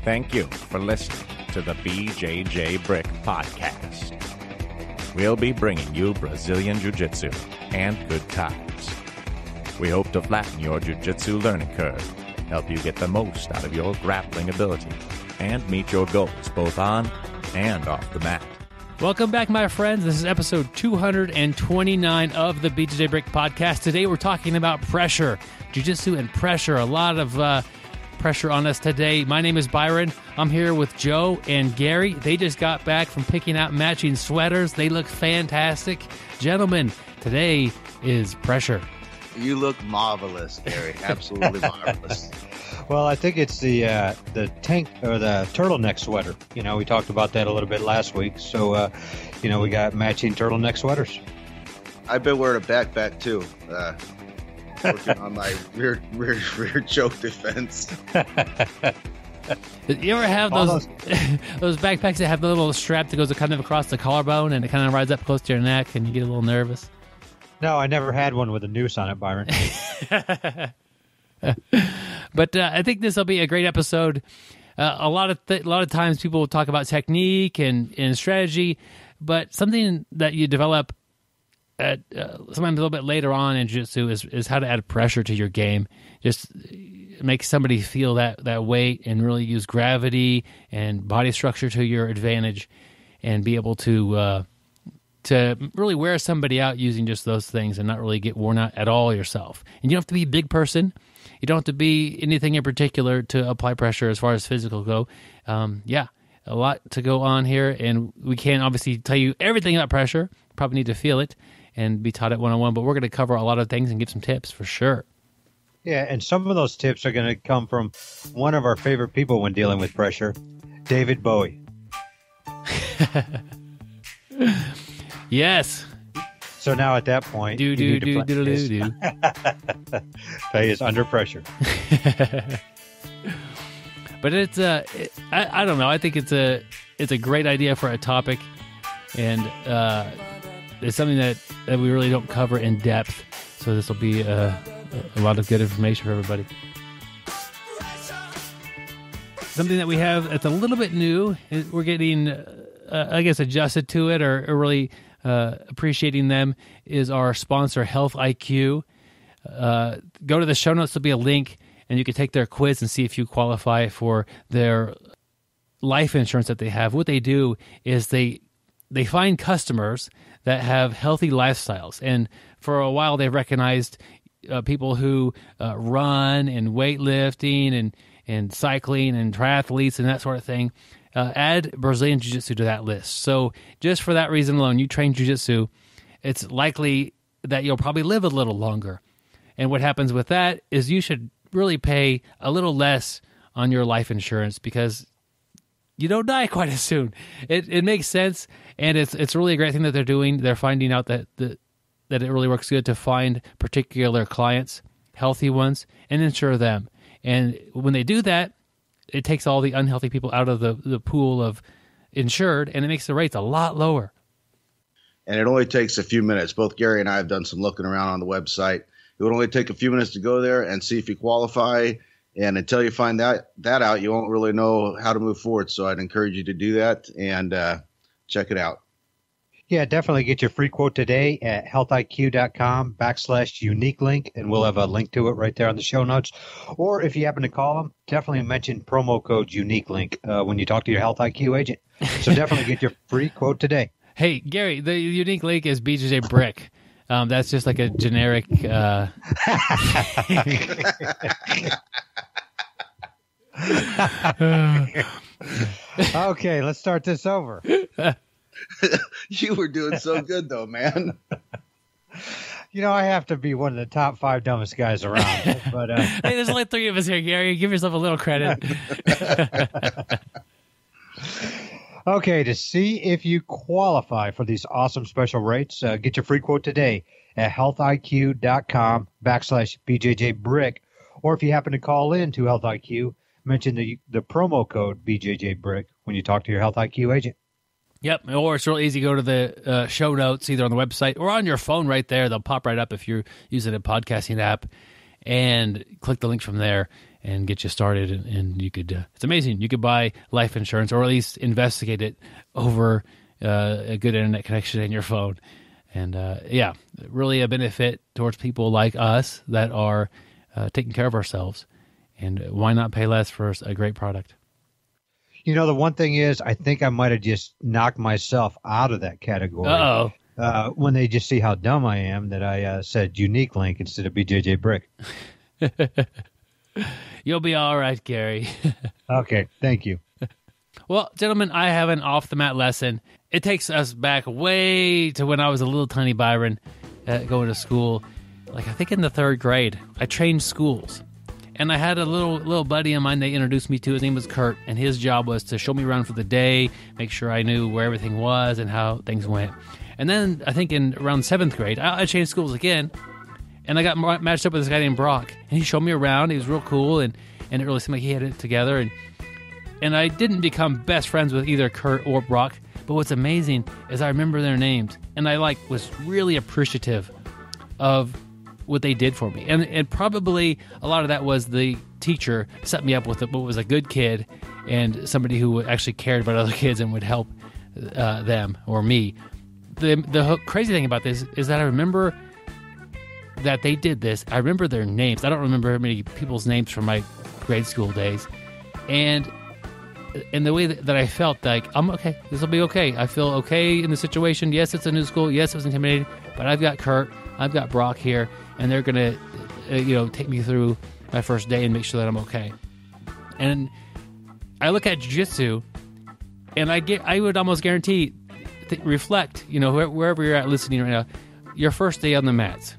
Thank you for listening to the BJJBrick Podcast. We'll be bringing you Brazilian Jiu-Jitsu and good times. We hope to flatten your Jiu-Jitsu learning curve, help you get the most out of your grappling ability, and meet your goals both on and off the mat. Welcome back, my friends. This is episode 229 of the BJJBrick Podcast. Today we're talking about pressure, Jiu-Jitsu and pressure. A lot of pressure on us today. My name is Byron. I'm here with Joe and Gary. They just got back from picking out matching sweaters. They look fantastic. Gentlemen, today is pressure. You look marvelous, Gary. Absolutely marvelous. Well, I think it's the tank or the turtleneck sweater. You know, we talked about that a little bit last week. So, we got matching turtleneck sweaters. I've been wearing a backpack too, working on my rear choke defense. You ever have those those backpacks that have the little strap that goes kind of across the collarbone and it kind of rides up close to your neck and you get a little nervous? No, I never had one with a noose on it, Byron. But I think this will be a great episode. A lot of times people will talk about technique and strategy, but something that you develop at sometimes a little bit later on in jiu-jitsu is how to add pressure to your game. Just make somebody feel that weight and really use gravity and body structure to your advantage, and be able to really wear somebody out using just those things and not really get worn out at all yourself. And you don't have to be a big person. You don't have to be anything in particular to apply pressure as far as physical go. A lot to go on here, and we can't obviously tell you everything about pressure. Probably need to feel it and be taught it one-on-one, but we're going to cover a lot of things and give some tips for sure. Yeah, and some of those tips are going to come from one of our favorite people when dealing with pressure, David Bowie. Yes. So now at that point, do play is Under Pressure. But it's I don't know. I think it's a great idea for a topic, and it's something that we really don't cover in depth. So this will be a lot of good information for everybody. Something that we have that's a little bit new. We're getting, I guess, adjusted to it, or really appreciating them, is our sponsor, Health IQ. Go to the show notes. There'll be a link, and you can take their quiz and see if you qualify for their life insurance that they have. What they do is they find customers that have healthy lifestyles, and for a while they've recognized people who run and weightlifting and cycling and triathletes and that sort of thing. Add Brazilian Jiu-Jitsu to that list. So just for that reason alone, you train Jiu-Jitsu, it's likely that you'll probably live a little longer. And what happens with that is you should really pay a little less on your life insurance because you don't die quite as soon. It makes sense, and it's really a great thing that they're doing. They're finding out that it really works good to find particular clients, healthy ones, and insure them. And when they do that, it takes all the unhealthy people out of the pool of insured, and it makes the rates a lot lower. And it only takes a few minutes. Both Gary and I have done some looking around on the website. It would only take a few minutes to go there and see if you qualify. And until you find that out, you won't really know how to move forward. So I'd encourage you to do that and check it out. Yeah, definitely get your free quote today at healthiq.com/unique link, and we'll have a link to it right there on the show notes. Or if you happen to call them, definitely mention promo code unique link when you talk to your Health IQ agent. So definitely get your free quote today. Hey, Gary, the unique link is BjjBrick. That's just like a generic. Okay, let's start this over. You were doing so good, though, man. You know, I have to be one of the top 5 dumbest guys around. But hey, there's only 3 of us here, Gary. Give yourself a little credit. Okay, to see if you qualify for these awesome special rates, get your free quote today at healthiq.com/BJJBrick. Or if you happen to call in to Health IQ, mention the promo code BjjBrick when you talk to your Health IQ agent. Yep, or it's real easy. Go to the show notes, either on the website or on your phone right there. They'll pop right up if you're using a podcasting app. and click the link from there and get you started. And you could, it's amazing. You could buy life insurance, or at least investigate it over a good internet connection in your phone. And really a benefit towards people like us that are taking care of ourselves. And why not pay less for a great product? You know, the one thing is, I think I might have just knocked myself out of that category. Uh-oh. When they just see how dumb I am that I said unique link instead of BJJBrick. You'll be all right, Gary. Okay, thank you. Well, gentlemen, I have an off-the-mat lesson. It takes us back way to when I was a little tiny Byron going to school. Like, I think in the 3rd grade, I trained schools. And I had a little buddy of mine they introduced me to. His name was Kurt, and his job was to show me around for the day, make sure I knew where everything was and how things went. And then I think in around 7th grade, I changed schools again, and I got matched up with this guy named Brock. And he showed me around. He was real cool, and it really seemed like he had it together. And I didn't become best friends with either Kurt or Brock, but what's amazing is I remember their names, and I was really appreciative of what they did for me. And probably a lot of that was the teacher set me up with what was a good kid and somebody who actually cared about other kids and would help them or me. The crazy thing about this is that I remember that they did this. I remember their names. I don't remember many people's names from my grade school days. And the way that I felt, like, I'm okay. This will be okay. I feel okay in the situation. Yes, it's a new school. Yes, it was intimidating. But I've got Kurt. I've got Brock here. And they're going to, take me through my first day and make sure that I'm okay. And I look at jiu-jitsu, and I would almost guarantee, reflect, wherever you're at listening right now, your first day on the mats.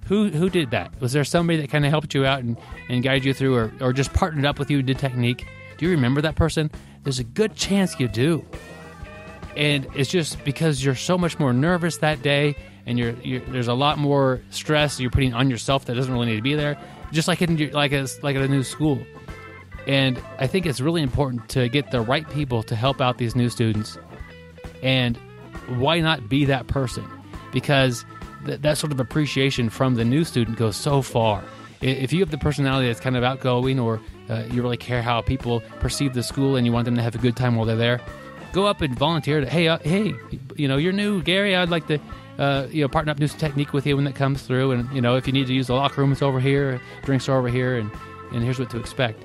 Who did that? Was there somebody that kind of helped you out and guided you through, or just partnered up with you and did technique? Do you remember that person? There's a good chance you do. And it's just because you're so much more nervous that day, and there's a lot more stress you're putting on yourself that doesn't really need to be there, just like at a new school. And I think it's really important to get the right people to help out these new students. And why not be that person? Because that sort of appreciation from the new student goes so far. If you have the personality that's kind of outgoing, or you really care how people perceive the school and you want them to have a good time while they're there, go up and volunteer. Hey, you're new, Gary. I'd like to, partner up new technique with you when that comes through. And, if you need to use the locker room, it's over here. Drinks are over here, and here's what to expect.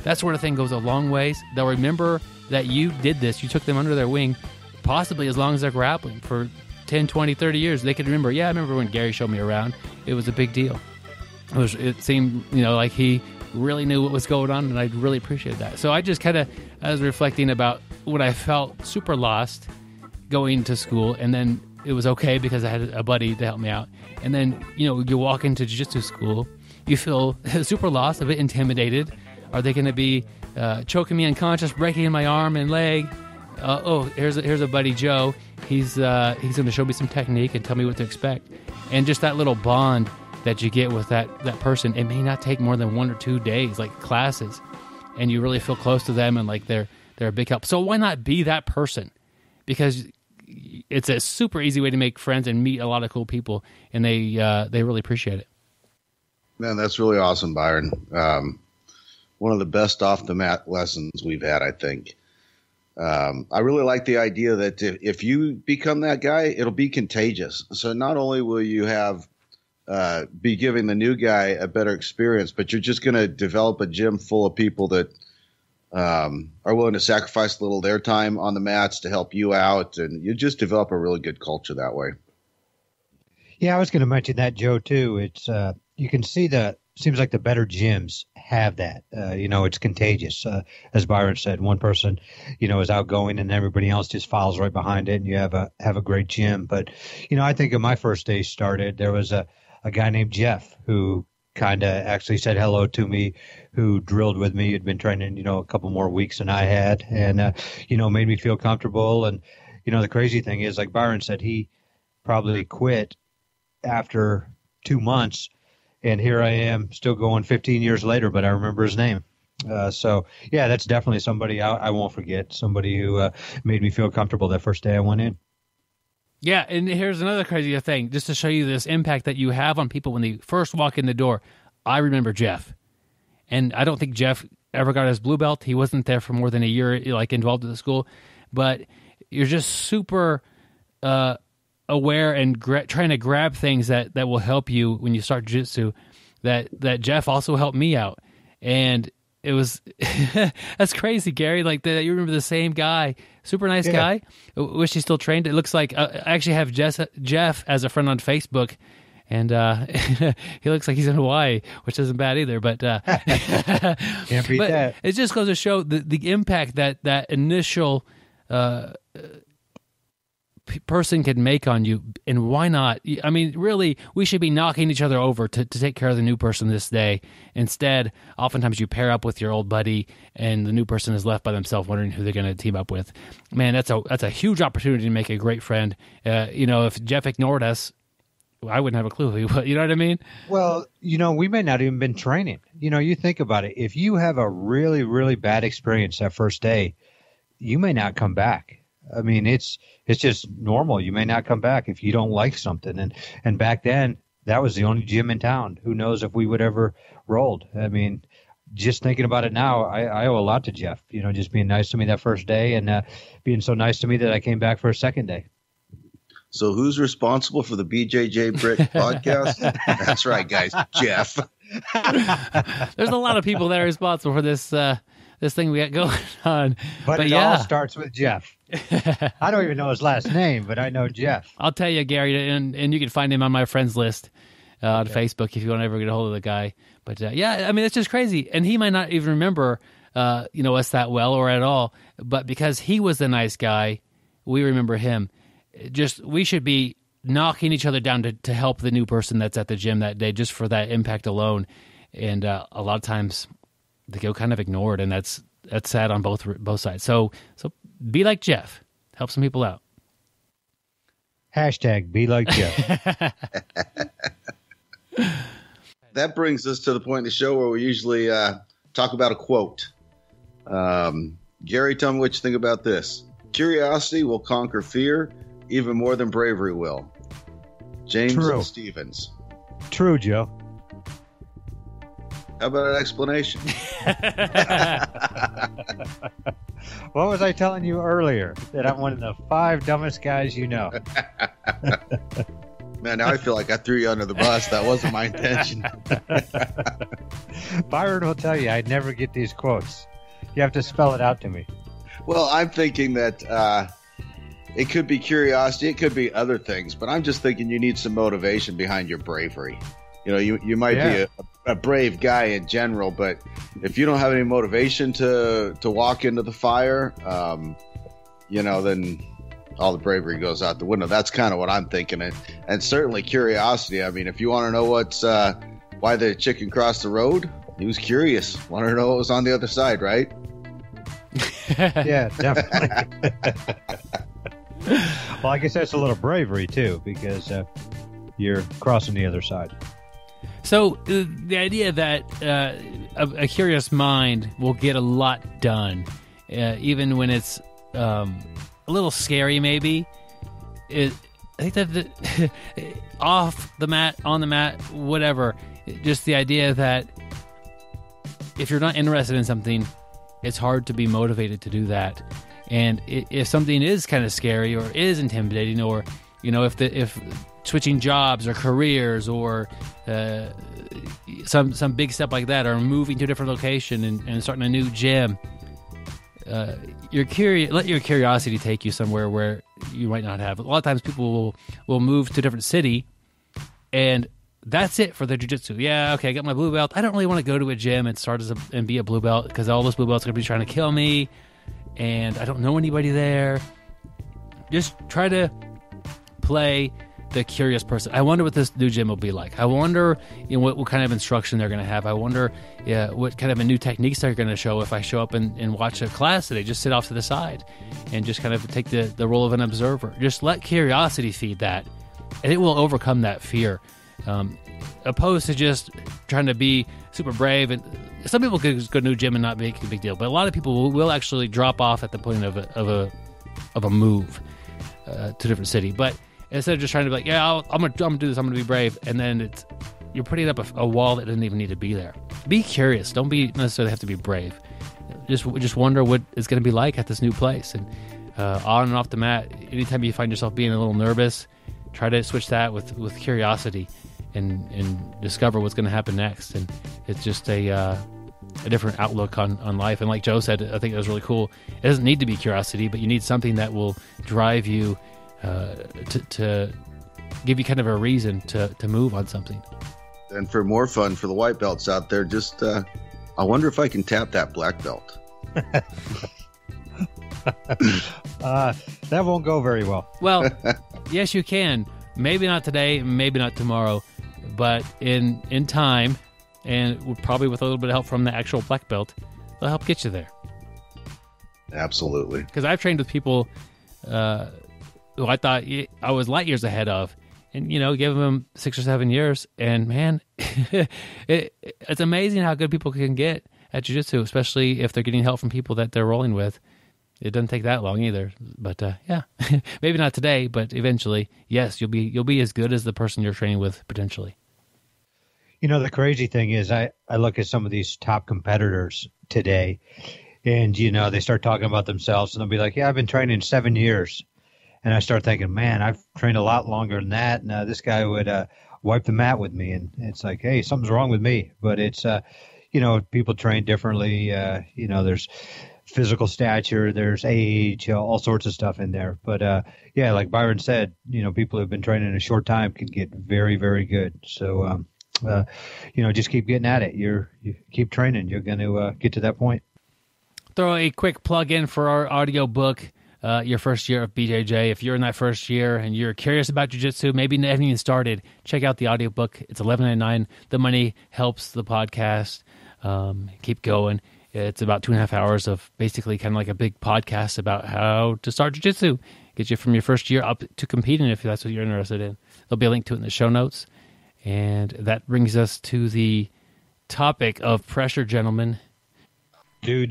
That sort of thing goes a long ways. They'll remember that you did this. You took them under their wing, possibly as long as they're grappling, for 10, 20, 30 years. They could remember, I remember when Gary showed me around. It was a big deal. It seemed, like he really knew what was going on, and I really appreciated that. So I just I was reflecting about when I felt super lost going to school, and then it was okay because I had a buddy to help me out. And then, you walk into jiu-jitsu school, you feel super lost, a bit intimidated. Are they going to be choking me unconscious, breaking my arm and leg? Here's a buddy, Joe. He's going to show me some technique and tell me what to expect. And just that little bond that you get with that person, it may not take more than 1 or 2 days, like classes, and you really feel close to them, and like they're a big help. So why not be that person? Because it's a super easy way to make friends and meet a lot of cool people, and they really appreciate it. Man, that's really awesome, Byron. One of the best off the mat lessons we've had, I think. I really like the idea that if you become that guy, it'll be contagious. So not only will you be giving the new guy a better experience, but you're just going to develop a gym full of people that are willing to sacrifice a little of their time on the mats to help you out, and you just develop a really good culture that way. Yeah, I was going to mention that, Joe, too. It's you can see seems like the better gyms have that. It's contagious. As Byron said, one person, is outgoing and everybody else just follows right behind it, and you have a great gym. But, I think when my first day started, there was a guy named Jeff who kind of actually said hello to me, who drilled with me. He'd been training, a couple more weeks than I had, and, made me feel comfortable. And, the crazy thing is, like Byron said, he probably quit after 2 months. And here I am still going 15 years later, but I remember his name. So, yeah, that's definitely somebody I won't forget, somebody who made me feel comfortable that first day I went in. Yeah, and here's another crazy thing, just to show you this impact that you have on people when they first walk in the door. I remember Jeff. And I don't think Jeff ever got his blue belt. He wasn't there for more than a year, like involved in the school. But you're just super aware and trying to grab things that will help you when you start jiu-jitsu. That Jeff also helped me out. And it was that's crazy, Gary. Like you remember the same guy, super nice guy. I wish he still trained. It looks like I actually have Jeff as a friend on Facebook, and he looks like he's in Hawaii, which isn't bad either. But can't beat that. It just goes to show the impact that initial person can make on you, and why not? I mean, really, we should be knocking each other over to take care of the new person this day. Instead, oftentimes you pair up with your old buddy, and the new person is left by themselves, wondering who they're going to team up with. Man, that's a huge opportunity to make a great friend. If Jeff ignored us, I wouldn't have a clue who he was. You know what I mean? Well, we may not even been training. You think about it. If you have a really, really bad experience that first day, you may not come back. I mean, it's just normal. You may not come back if you don't like something. And back then, that was the only gym in town. Who knows if we would ever rolled. I mean, just thinking about it now, I owe a lot to Jeff, just being nice to me that first day and being so nice to me that I came back for a second day. So who's responsible for the BjjBrick Podcast? That's right, guys. Jeff. There's a lot of people that are responsible for this thing we got going on. But it all starts with Jeff. I don't even know his last name, but I know Jeff. I'll tell you, Gary, and you can find him on my friends list on Facebook if you want to ever get a hold of the guy. But I mean, it's just crazy. And he might not even remember, us that well or at all. But because he was the nice guy, we remember him. We should be knocking each other down to help the new person that's at the gym that day, just for that impact alone. And a lot of times they go kind of ignored, and that's sad on both sides. So be like Jeff. Help some people out. # be like Jeff. That brings us to the point in the show where we usually talk about a quote. Gary, tell me what you think about this. Curiosity will conquer fear even more than bravery will. James and Stevens. True, Joe. How about an explanation? What was I telling you earlier? That I'm one of the 5 dumbest guys you know. Man, now I feel like I threw you under the bus. That wasn't my intention. Byron will tell you I'd never get these quotes. You have to spell it out to me. Well, I'm thinking that it could be curiosity. It could be other things. But I'm just thinking you need some motivation behind your bravery. You might be a brave guy in general, but if you don't have any motivation to walk into the fire, then all the bravery goes out the window. That's kind of what I'm thinking. And certainly curiosity. I mean, if you want to know why the chicken crossed the road, he was curious. Wanted to know what was on the other side, right? Yeah, definitely. Well, I guess that's a little bravery too, because you're crossing the other side. So the idea that a curious mind will get a lot done, even when it's a little scary, maybe. I think that off the mat, on the mat, whatever. Just the idea that if you're not interested in something, it's hard to be motivated to do that. And if something is kind of scary or is intimidating, or if switching jobs or careers or some big step like that, or moving to a different location and starting a new gym, let your curiosity take you somewhere where you might not have. A lot of times people will move to a different city, and that's it for their jiu-jitsu. Yeah, okay, I got my blue belt. I don't really want to go to a gym and start and be a blue belt, because all those blue belts are going to be trying to kill me, and I don't know anybody there. Just try to play the curious person. I wonder what this new gym will be like. I wonder what kind of instruction they're going to have. I wonder what kind of a new techniques they're going to show if I show up and watch a class today. Just sit off to the side and just kind of take the role of an observer. Just let curiosity feed that, and it will overcome that fear. Opposed to just trying to be super brave. And some people could go to a new gym and not make a big deal, but a lot of people will actually drop off at the point of a move to a different city. But instead of just trying to be like, I'm gonna do this, I'm gonna be brave, and then you're putting up a wall that doesn't even need to be there. Be curious. Don't be necessarily have to be brave. Just wonder what it's going to be like at this new place. And on and off the mat, anytime you find yourself being a little nervous, try to switch that with curiosity and discover what's going to happen next. And it's just a different outlook on life. And like Joe said, I think it was really cool. It doesn't need to be curiosity, but you need something that will drive you to give you kind of a reason to move on something. And for more fun for the white belts out there, just I wonder if I can tap that black belt. That won't go very well. Well, yes, you can. Maybe not today, maybe not tomorrow, but in time, and probably with a little bit of help from the actual black belt, they'll help get you there. Absolutely. Because I've trained with people who I thought I was light years ahead of, and give them 6 or 7 years, and man, it's amazing how good people can get at jiu-jitsu, especially if they're getting help from people that they're rolling with. It doesn't take that long either, but yeah, maybe not today, but eventually, yes, you'll be as good as the person you're training with potentially. The crazy thing is, I look at some of these top competitors today, and they start talking about themselves, and they'll be like, "Yeah, I've been training 7 years," and I start thinking, "Man, I've trained a lot longer than that." And this guy would wipe the mat with me, and it's like, "Hey, something's wrong with me." But it's people train differently. There's physical stature, there's age, all sorts of stuff in there. But yeah, like Byron said, people who've been training a short time can get very, very good. So just keep getting at it. You keep training, you're going to get to that point. Throw a quick plug in for our audio book, your first year of BJJ. If you're in that first year and you're curious about jiu-jitsu, maybe haven't even started, check out the audio book. It's $11.99. The money helps the podcast keep going. It's about 2.5 hours of basically kind of like a big podcast about how to start jiu-jitsu. Get you from your first year up to competing if that's what you're interested in. There'll be a link to it in the show notes. And that brings us to the topic of pressure, gentlemen. Yeah,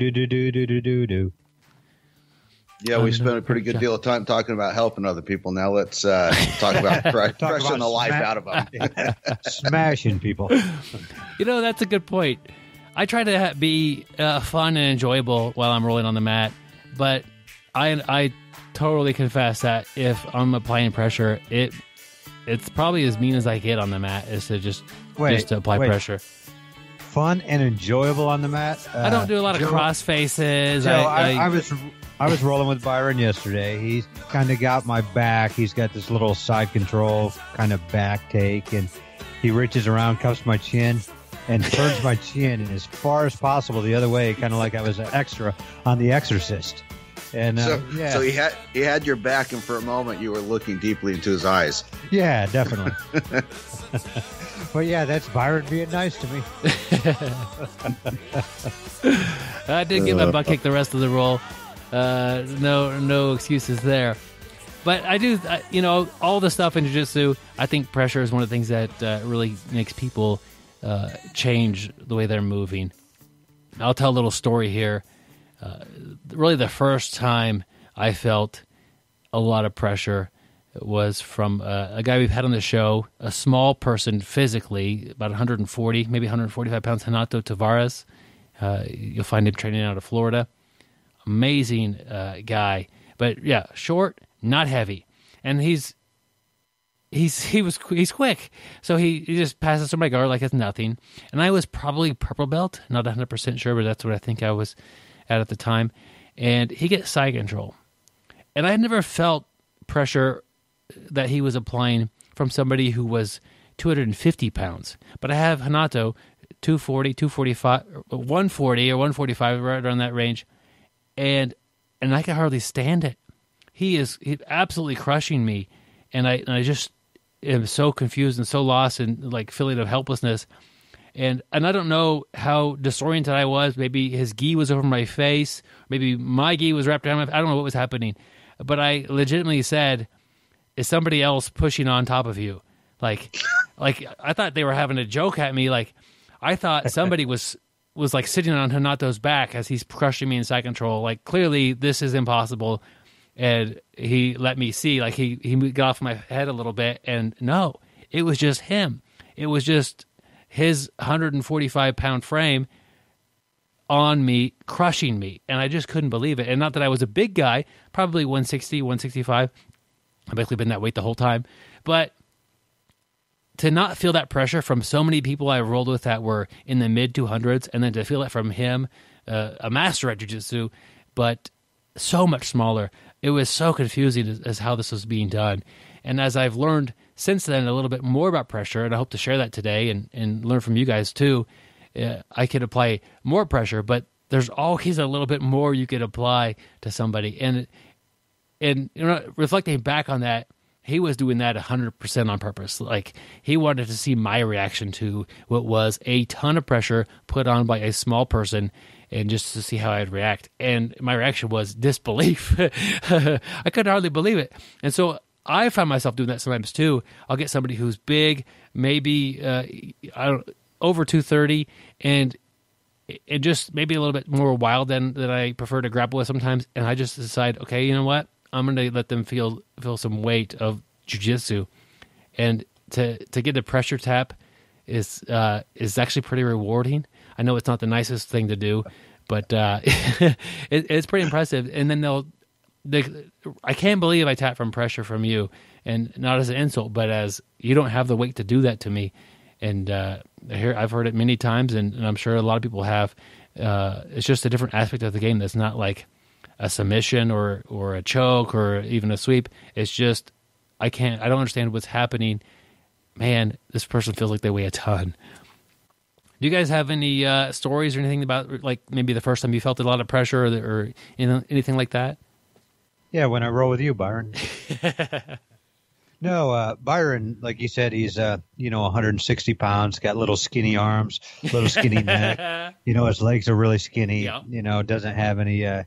we spent a pretty good deal of time talking about helping other people. Now let's talk about crushing the life out of them. Smashing people. That's a good point. I try to be fun and enjoyable while I'm rolling on the mat, but I totally confess that if I'm applying pressure, it's probably as mean as I get on the mat is to just to apply pressure. Fun and enjoyable on the mat. I don't do a lot of cross faces. Joe, I was rolling with Byron yesterday. He's kind of got my back. He's got this little side control kind of back take, and he reaches around, cuffs my chin, and turns my chin as far as possible the other way, kind of like I was an extra on The Exorcist. And so he had your back, and for a moment you were looking deeply into his eyes. Yeah, definitely. But yeah, that's Byron being nice to me. I did get my butt kicked the rest of the roll. No excuses there. But I do, all the stuff in jiu-jitsu, I think pressure is one of the things that really makes people change the way they're moving. I'll tell a little story here. Really the first time I felt a lot of pressure was from a guy we've had on the show, a small person physically, about 140, maybe 145 pounds, Renato Tavares. You'll find him training out of Florida. Amazing guy. But yeah, short, not heavy. And he's quick. So he just passes through my guard like it's nothing. And I was probably purple belt, not 100% sure, but that's what I think I was at the time. And he gets side control. And I had never felt pressure that he was applying from somebody who was 250 pounds. But I have Renato, 240, 245, 140 or 145, right around that range. And I can hardly stand it. He's absolutely crushing me. And I just am so confused and so lost and like feeling of helplessness. And I don't know how disoriented I was. Maybe his gi was over my face. Maybe my gi was wrapped around my face. I don't know what was happening. But I legitimately said, is somebody else pushing on top of you? Like I thought they were having a joke at me. Like I thought somebody was like sitting on Renato's back as he's crushing me in side control. Like clearly this is impossible. And he let me see, like he got off my head a little bit. And no, it was just him. It was just his 145-pound frame on me, crushing me. And I just couldn't believe it. And not that I was a big guy, probably 160, 165. I've basically been that weight the whole time. But to not feel that pressure from so many people I rolled with that were in the mid-200s, and then to feel it from him, a master at jiu-jitsu, but so much smaller. It was so confusing as how this was being done. And as I've learned since then a little bit more about pressure, and I hope to share that today and learn from you guys too, I could apply more pressure, but there's always a little bit more you could apply to somebody. And reflecting back on that, he was doing that 100% on purpose. Like, he wanted to see my reaction to what was a ton of pressure put on by a small person, and just to see how I'd react. And my reaction was disbelief. I could hardly believe it. And so I find myself doing that sometimes too. I'll get somebody who's big, maybe over 230, and just maybe a little bit more wild than I prefer to grapple with sometimes. And I just decide, okay, you know what? I'm going to let them feel some weight of jiu-jitsu. And to get the pressure tap is actually pretty rewarding. I know it's not the nicest thing to do, but it's pretty impressive. And then I can't believe I tap from pressure from you, and not as an insult, but as you don't have the weight to do that to me. And here I've heard it many times, and I'm sure a lot of people have. It's just a different aspect of the game that's not like a submission or a choke or even a sweep. It's just I don't understand what's happening. Man, this person feels like they weigh a ton. Do you guys have any stories or anything about, like, maybe the first time you felt a lot of pressure or anything like that? Yeah, when I roll with you, Byron. No, Byron, like you said, he's 160 pounds, got little skinny arms, little skinny neck. His legs are really skinny. Yeah. Doesn't have any,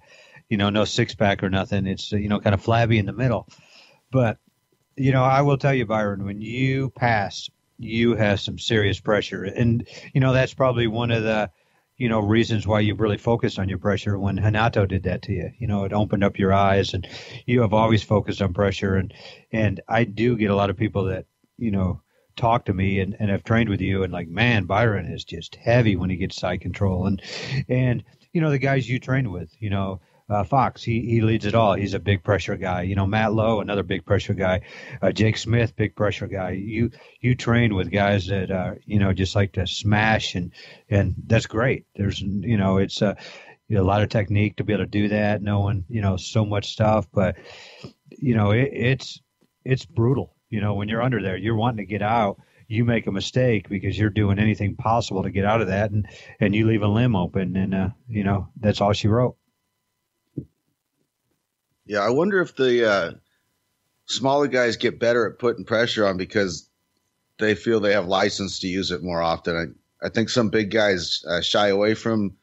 no six pack or nothing. It's kind of flabby in the middle. But I will tell you, Byron, when you pass, you have some serious pressure, and that's probably one of the reasons why you really focused on your pressure when Hanato did that to you. It opened up your eyes, and you have always focused on pressure. And I do get a lot of people that, talk to me and have trained with you, and like, man, Byron is just heavy when he gets side control. And the guys you trained with, Fox, he leads it all. He's a big pressure guy. Matt Lowe, another big pressure guy. Jake Smith, big pressure guy. You train with guys that just like to smash, and that's great. There's it's a lot of technique to be able to do that, knowing so much stuff. But it's brutal. When you're under there, you're wanting to get out. You make a mistake because you're doing anything possible to get out of that, and you leave a limb open, and that's all she wrote. Yeah, I wonder if the smaller guys get better at putting pressure on because they feel they have license to use it more often. I think some big guys shy away from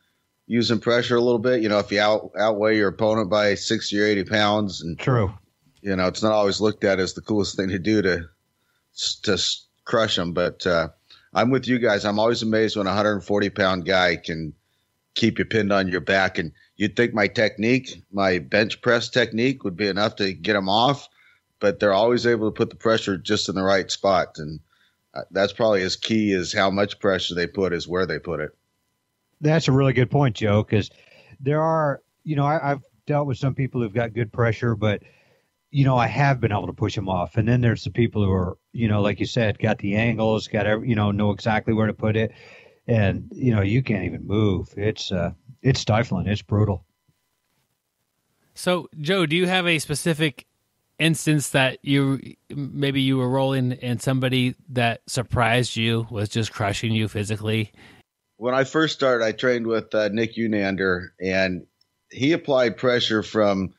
using pressure a little bit. If you outweigh your opponent by 60 or 80 pounds. And, true. It's not always looked at as the coolest thing to do to crush them. But I'm with you guys. I'm always amazed when a 140-pound guy can keep you pinned on your back. And you'd think my bench press technique would be enough to get them off, but they're always able to put the pressure just in the right spot. And that's probably as key as how much pressure they put is where they put it. That's a really good point, Joe, because there are, I've dealt with some people who've got good pressure, but, I have been able to push them off. And then there's the people who are, like you said, got the angles, know exactly where to put it. And, you can't even move. It's stifling. It's brutal. So, Joe, do you have a specific instance that you were rolling and somebody that surprised you was just crushing you physically? When I first started, I trained with Nick Unander, and he applied pressure from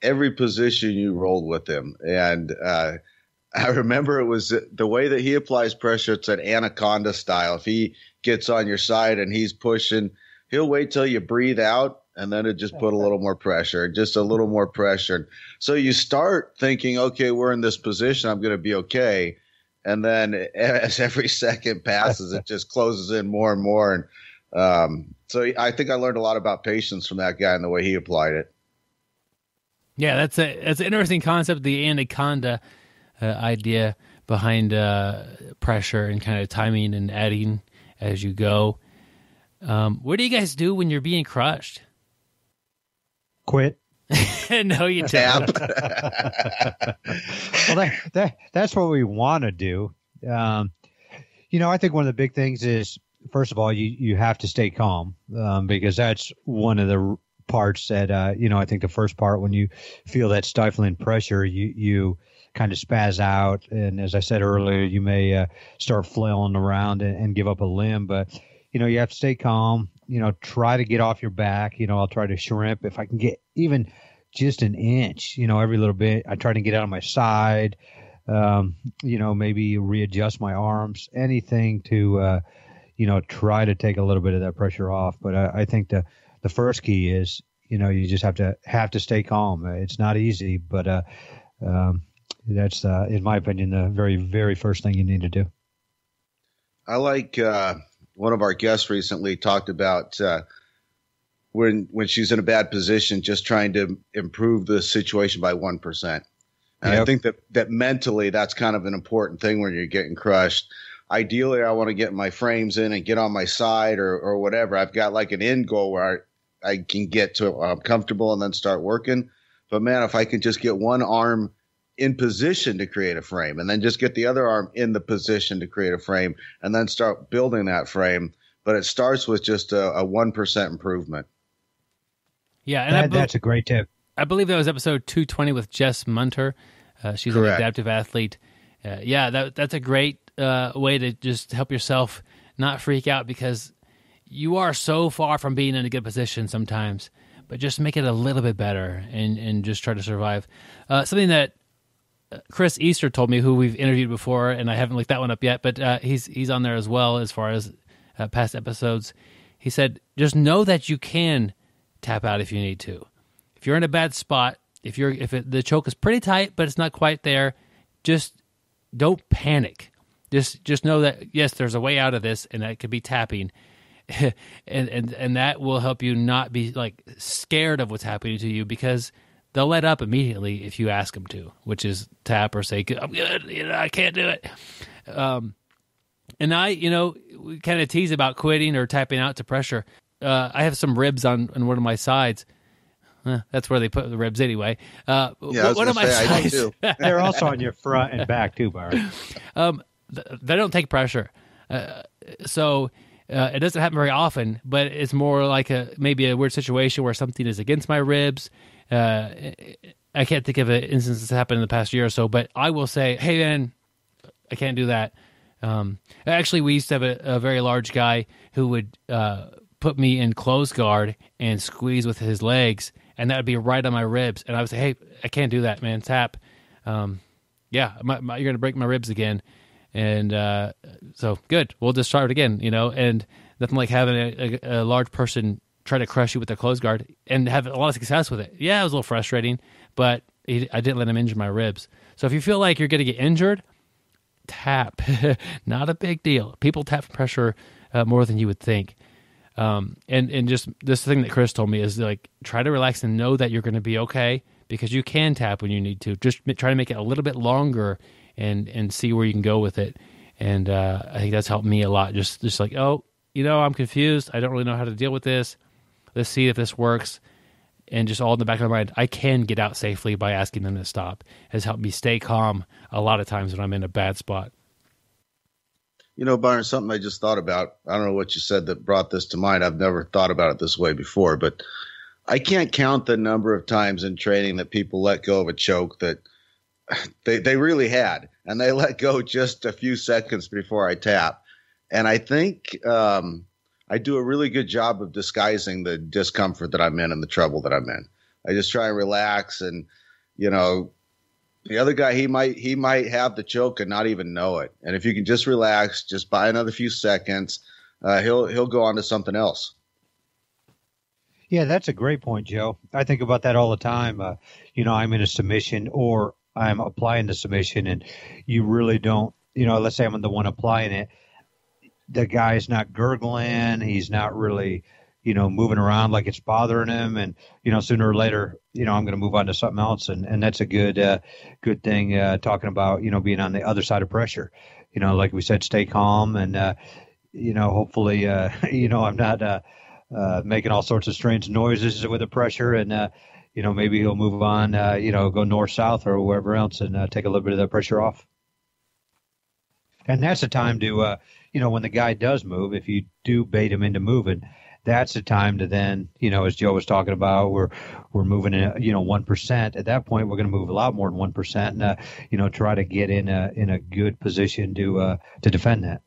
every position you rolled with him. And I remember it was the way that he applies pressure. It's an anaconda style. If he gets on your side and he's pushing, he'll wait till you breathe out, and then it just put a little more pressure, just a little more pressure. So you start thinking, okay, we're in this position, I'm going to be okay. And then as every second passes, it just closes in more and more. And so I think I learned a lot about patience from that guy and the way he applied it. Yeah, that's an interesting concept, the anaconda idea. behind pressure and kind of timing and adding as you go. What do you guys do when you're being crushed? Quit. No, you don't. Well, that's what we want to do. I think one of the big things is, first of all, you have to stay calm, because that's one of the parts that, I think the first part, when you feel that stifling pressure, you kind of spaz out. And as I said earlier, you may start flailing around and give up a limb. But, you have to stay calm, try to get off your back. I'll try to shrimp if I can get even just an inch, every little bit. I try to get out on my side, maybe readjust my arms, anything to, try to take a little bit of that pressure off. But I think the first key is, you just have to stay calm. It's not easy, but that's, in my opinion, the very, very first thing you need to do. I like one of our guests recently talked about when she's in a bad position, just trying to improve the situation by 1%. And Yep. I think that mentally that's kind of an important thing when you're getting crushed. Ideally, I want to get my frames in and get on my side or whatever. I've got like an end goal where I can get to comfortable and then start working. But man, if I can just get one arm in position to create a frame and then just get the other arm in the position to create a frame and then start building that frame. But it starts with just a 1% improvement. Yeah, and that's a great tip. I believe that was episode 220 with Jess Munter. She's Correct. an adaptive athlete. That's a great way to just help yourself not freak out, because you are so far from being in a good position sometimes. But just make it a little bit better and just try to survive. Something that Chris Easter told me, who we've interviewed before, and I haven't looked that one up yet, but he's on there as well as far as past episodes. He said, just know that you can tap out if you need to. If you're in a bad spot, if the choke is pretty tight but it's not quite there, just don't panic. Just know that yes, there's a way out of this, and that could be tapping, and that will help you not be like scared of what's happening to you, because they'll let up immediately if you ask them to, which is tap or say I'm good, I can't do it. And we kind of tease about quitting or tapping out to pressure. I have some ribs on one of my sides. That's where they put the ribs anyway. One of my sides. They're also on your front and back too, Byron. They don't take pressure. So it doesn't happen very often, but it's more like maybe a weird situation where something is against my ribs. I can't think of an instance that's happened in the past year or so, but I will say, hey, man, I can't do that. Actually, we used to have a very large guy who would put me in close guard and squeeze with his legs, and that would be right on my ribs. And I would say, hey, I can't do that, man. Tap. You're going to break my ribs again. And so, good. We'll just try it again, and nothing like having a large person try to crush you with a close guard and have a lot of success with it. Yeah, it was a little frustrating, but I didn't let him injure my ribs. So if you feel like you're going to get injured, tap. Not a big deal. People tap for pressure more than you would think. And just this thing that Chris told me is like, try to relax and know that you're going to be okay, because you can tap when you need to. Just try to make it a little bit longer and see where you can go with it. And I think that's helped me a lot. Just like, I'm confused. I don't really know how to deal with this. Let's see if this works. And just all in the back of my mind, I can get out safely by asking them to stop. Has helped me stay calm a lot of times when I'm in a bad spot. Byron, something I just thought about. I don't know what you said that brought this to mind. I've never thought about it this way before, but I can't count the number of times in training that people let go of a choke that they really had, and they let go just a few seconds before I tap. And I think I do a really good job of disguising the discomfort that I'm in and the trouble that I'm in. I just try and relax, and the other guy, he might have the choke and not even know it. And if you can just relax, just buy another few seconds, he'll go on to something else. Yeah, that's a great point, Joe. I think about that all the time. I'm in a submission or I'm applying the submission, and you really don't, let's say I'm the one applying it. The guy's not gurgling. He's not really, moving around like it's bothering him. And, sooner or later, I'm going to move on to something else. And that's a good thing, talking about, being on the other side of pressure. Like we said, stay calm and, hopefully, I'm not making all sorts of strange noises with the pressure. And, maybe he'll move on, go north-south or wherever else and take a little bit of that pressure off. And that's the time to, when the guy does move, if you do bait him into moving, that's the time to then, as Joe was talking about, we're moving in, 1%. At that point, we're going to move a lot more than 1% and, try to get in a good position to defend that.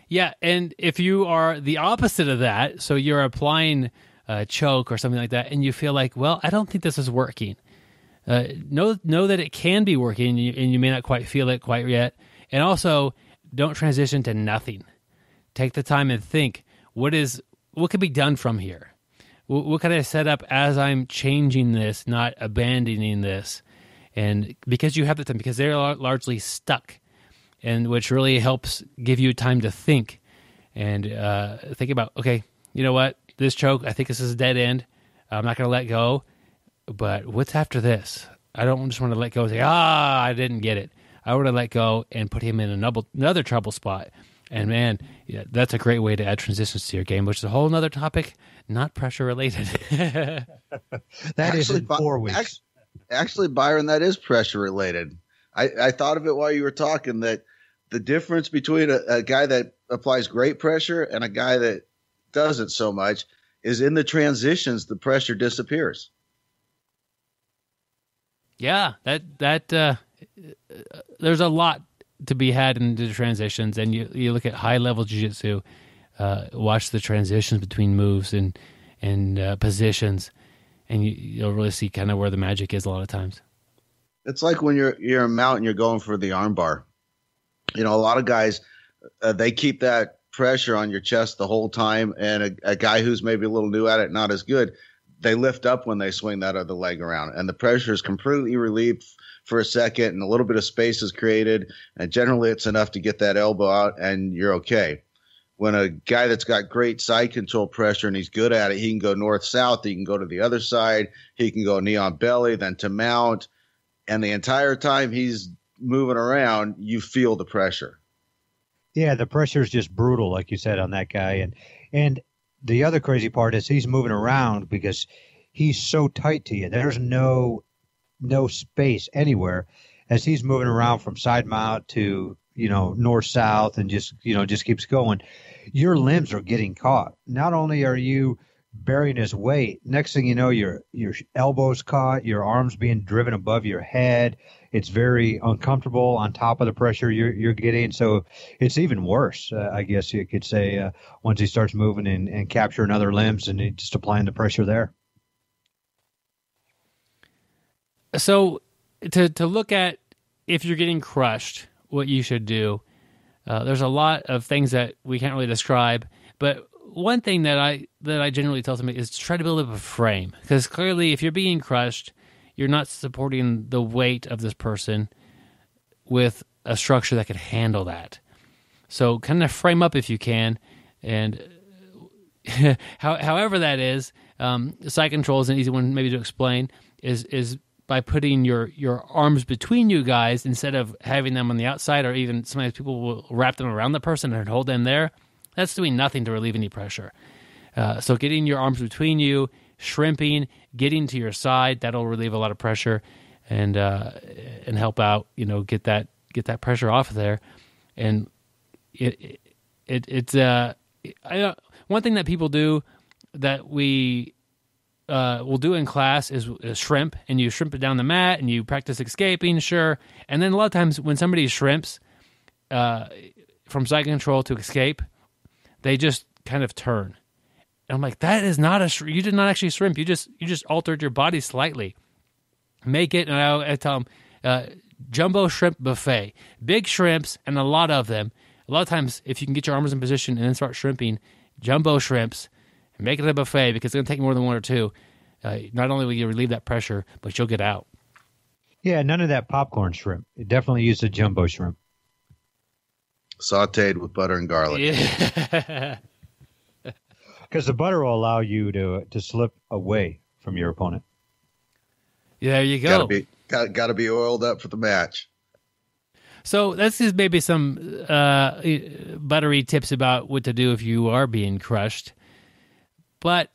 Yeah, and if you are the opposite of that, so you're applying a choke or something like that, and you feel like, well, I don't think this is working. Know that it can be working, and you may not quite feel it quite yet. And also, don't transition to nothing. Take the time and think, what could be done from here? What can I set up as I'm changing this, not abandoning this? And because you have the time, because they're largely stuck, and which really helps give you time to think and think about, okay, you know what? This choke, I think this is a dead end. I'm not going to let go. But what's after this? I don't just want to let go and say, I didn't get it. I want to let go and put him in another trouble spot. And man, yeah, that's a great way to add transitions to your game, which is a whole other topic, not pressure related. That is in 4 weeks. Actually, Byron, that is pressure related. I thought of it while you were talking, that the difference between a guy that applies great pressure and a guy that doesn't so much is in the transitions, the pressure disappears. Yeah, that there's a lot to be had in the transitions, and you look at high level jiu-jitsu, watch the transitions between moves and positions, and you'll really see kind of where the magic is a lot of times. It's like when you're a mount and you're going for the arm bar. A lot of guys they keep that pressure on your chest the whole time, and a guy who's maybe a little new at it, not as good, they lift up when they swing that other leg around, and the pressure is completely relieved for a second, and a little bit of space is created, and generally it's enough to get that elbow out, and you're okay. When a guy that's got great side control pressure and he's good at it, he can go north-south, he can go to the other side, he can go knee on belly, then to mount, and the entire time he's moving around, you feel the pressure. Yeah, the pressure is just brutal, like you said, on that guy, and the other crazy part is he's moving around because he's so tight to you. There's no space anywhere as he's moving around from side mount to, north, south, and just keeps going. Your limbs are getting caught. Not only are you bearing his weight, next thing you know, your elbows caught, your arms being driven above your head. It's very uncomfortable on top of the pressure you're getting. So it's even worse, I guess you could say, once he starts moving and capturing other limbs and just applying the pressure there. So to look at if you're getting crushed, what you should do, there's a lot of things that we can't really describe, but one thing that I generally tell somebody is to try to build up a frame, because clearly if you're being crushed, you're not supporting the weight of this person with a structure that could handle that. So kind of frame up if you can, and however that is, side control is an easy one maybe to explain, is by putting your arms between you guys instead of having them on the outside, or even sometimes people will wrap them around the person and hold them there. That's doing nothing to relieve any pressure. So getting your arms between you, shrimping, getting to your side, that'll relieve a lot of pressure and help out, get that pressure off there. And it's one thing that people do that we will do in class is shrimp, and you shrimp it down the mat and you practice escaping, sure. And then a lot of times when somebody shrimps from side control to escape, they just kind of turn. And I'm like, that is not you did not actually shrimp. You just altered your body slightly. Make it, and I tell them, jumbo shrimp buffet. Big shrimps and a lot of them. A lot of times, if you can get your arms in position and then start shrimping, jumbo shrimps, and make it a buffet, because it's going to take more than one or two. Not only will you relieve that pressure, but you'll get out. Yeah, none of that popcorn shrimp. You definitely use the jumbo shrimp. Sauteed with butter and garlic. Yeah. Because the butter will allow you to slip away from your opponent. Yeah, there you go. Gotta be oiled up for the match. So this is maybe some buttery tips about what to do if you are being crushed. But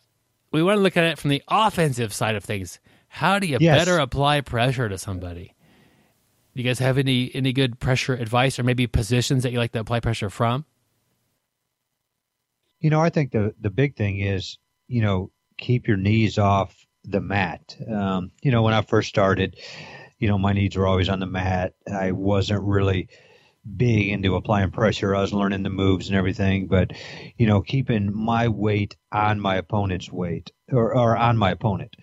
we want to look at it from the offensive side of things. How do you better apply pressure to somebody? Do you guys have any good pressure advice or maybe positions that you like to apply pressure from? I think the big thing is, keep your knees off the mat. When I first started, my knees were always on the mat. I wasn't really big into applying pressure. I was learning the moves and everything, but, keeping my weight on my opponent's weight or on my opponent.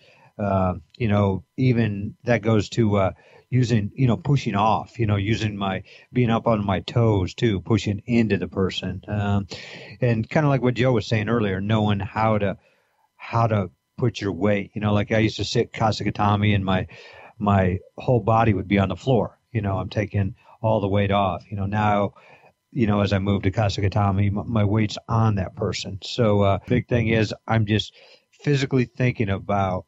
Even that goes to using, pushing off, using being up on my toes too, pushing into the person. And kind of like what Joe was saying earlier, knowing how to put your weight, like I used to sit Kasagatami and my whole body would be on the floor. I'm taking all the weight off. Now, as I move to Kasagatami, my weight's on that person. So big thing is I'm just physically thinking about,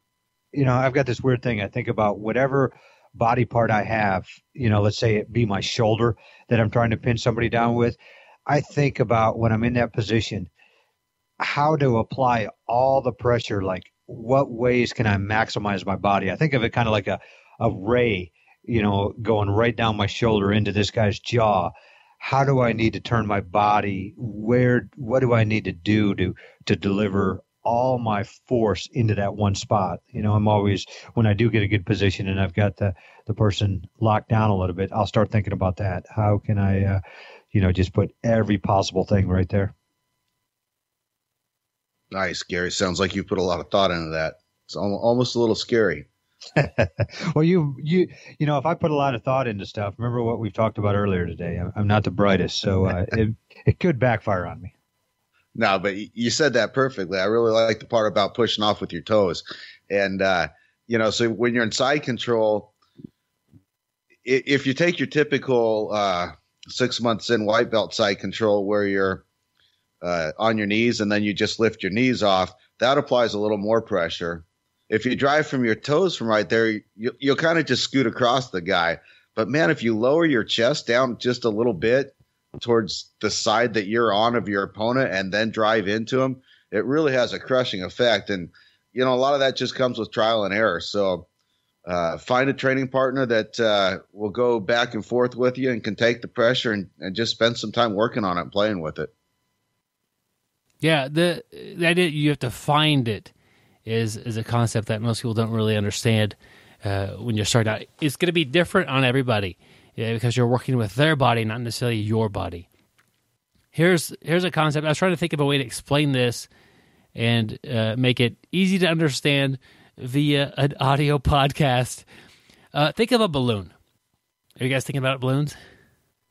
I've got this weird thing. I think about whatever body part I have, let's say it be my shoulder that I'm trying to pin somebody down with. I think about when I'm in that position, how to apply all the pressure, like what ways can I maximize my body? I think of it kind of like a ray, going right down my shoulder into this guy's jaw. How do I need to turn my body? What do I need to do to deliver all my force into that one spot? I'm always, when I do get a good position and I've got the person locked down a little bit, I'll start thinking about that. How can I, just put every possible thing right there? Nice, Gary. Sounds like you put a lot of thought into that. It's almost a little scary. Well, if I put a lot of thought into stuff, remember what we've talked about earlier today. I'm not the brightest, so it could backfire on me. No, but you said that perfectly. I really like the part about pushing off with your toes. And, so when you're in side control, if you take your typical 6 months in white belt side control where you're on your knees and then you just lift your knees off, that applies a little more pressure. If you drive from your toes from right there, you'll kind of just scoot across the guy. But, man, if you lower your chest down just a little bit towards the side that you're on of your opponent and then drive into him, it really has a crushing effect. And, a lot of that just comes with trial and error. So find a training partner that will go back and forth with you and can take the pressure and just spend some time working on it and playing with it. Yeah, the idea you have to find it is a concept that most people don't really understand when you start out. It's going to be different on everybody because you're working with their body, not necessarily your body. Here's a concept. I was trying to think of a way to explain this and make it easy to understand via an audio podcast. Think of a balloon. Are you guys thinking about balloons?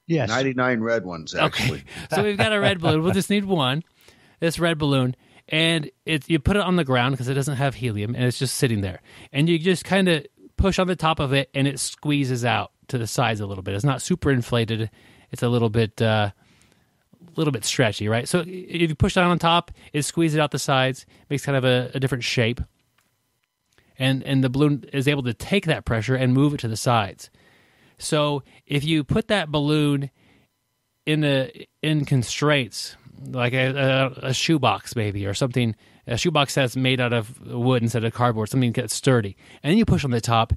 Yes. 99 red ones, actually. Okay. So we've got a red balloon. We'll just need one. This red balloon. And you put it on the ground because it doesn't have helium, and it's just sitting there. And you just kind of push on the top of it, and it squeezes out to the sides a little bit. It's not super inflated. It's a little bit stretchy, right? So if you push down on top, it squeezes out the sides, makes kind of a different shape. And the balloon is able to take that pressure and move it to the sides. So if you put that balloon in constraints, like a shoebox maybe or something, a shoebox that's made out of wood instead of cardboard, something that's sturdy, and then you push on the top,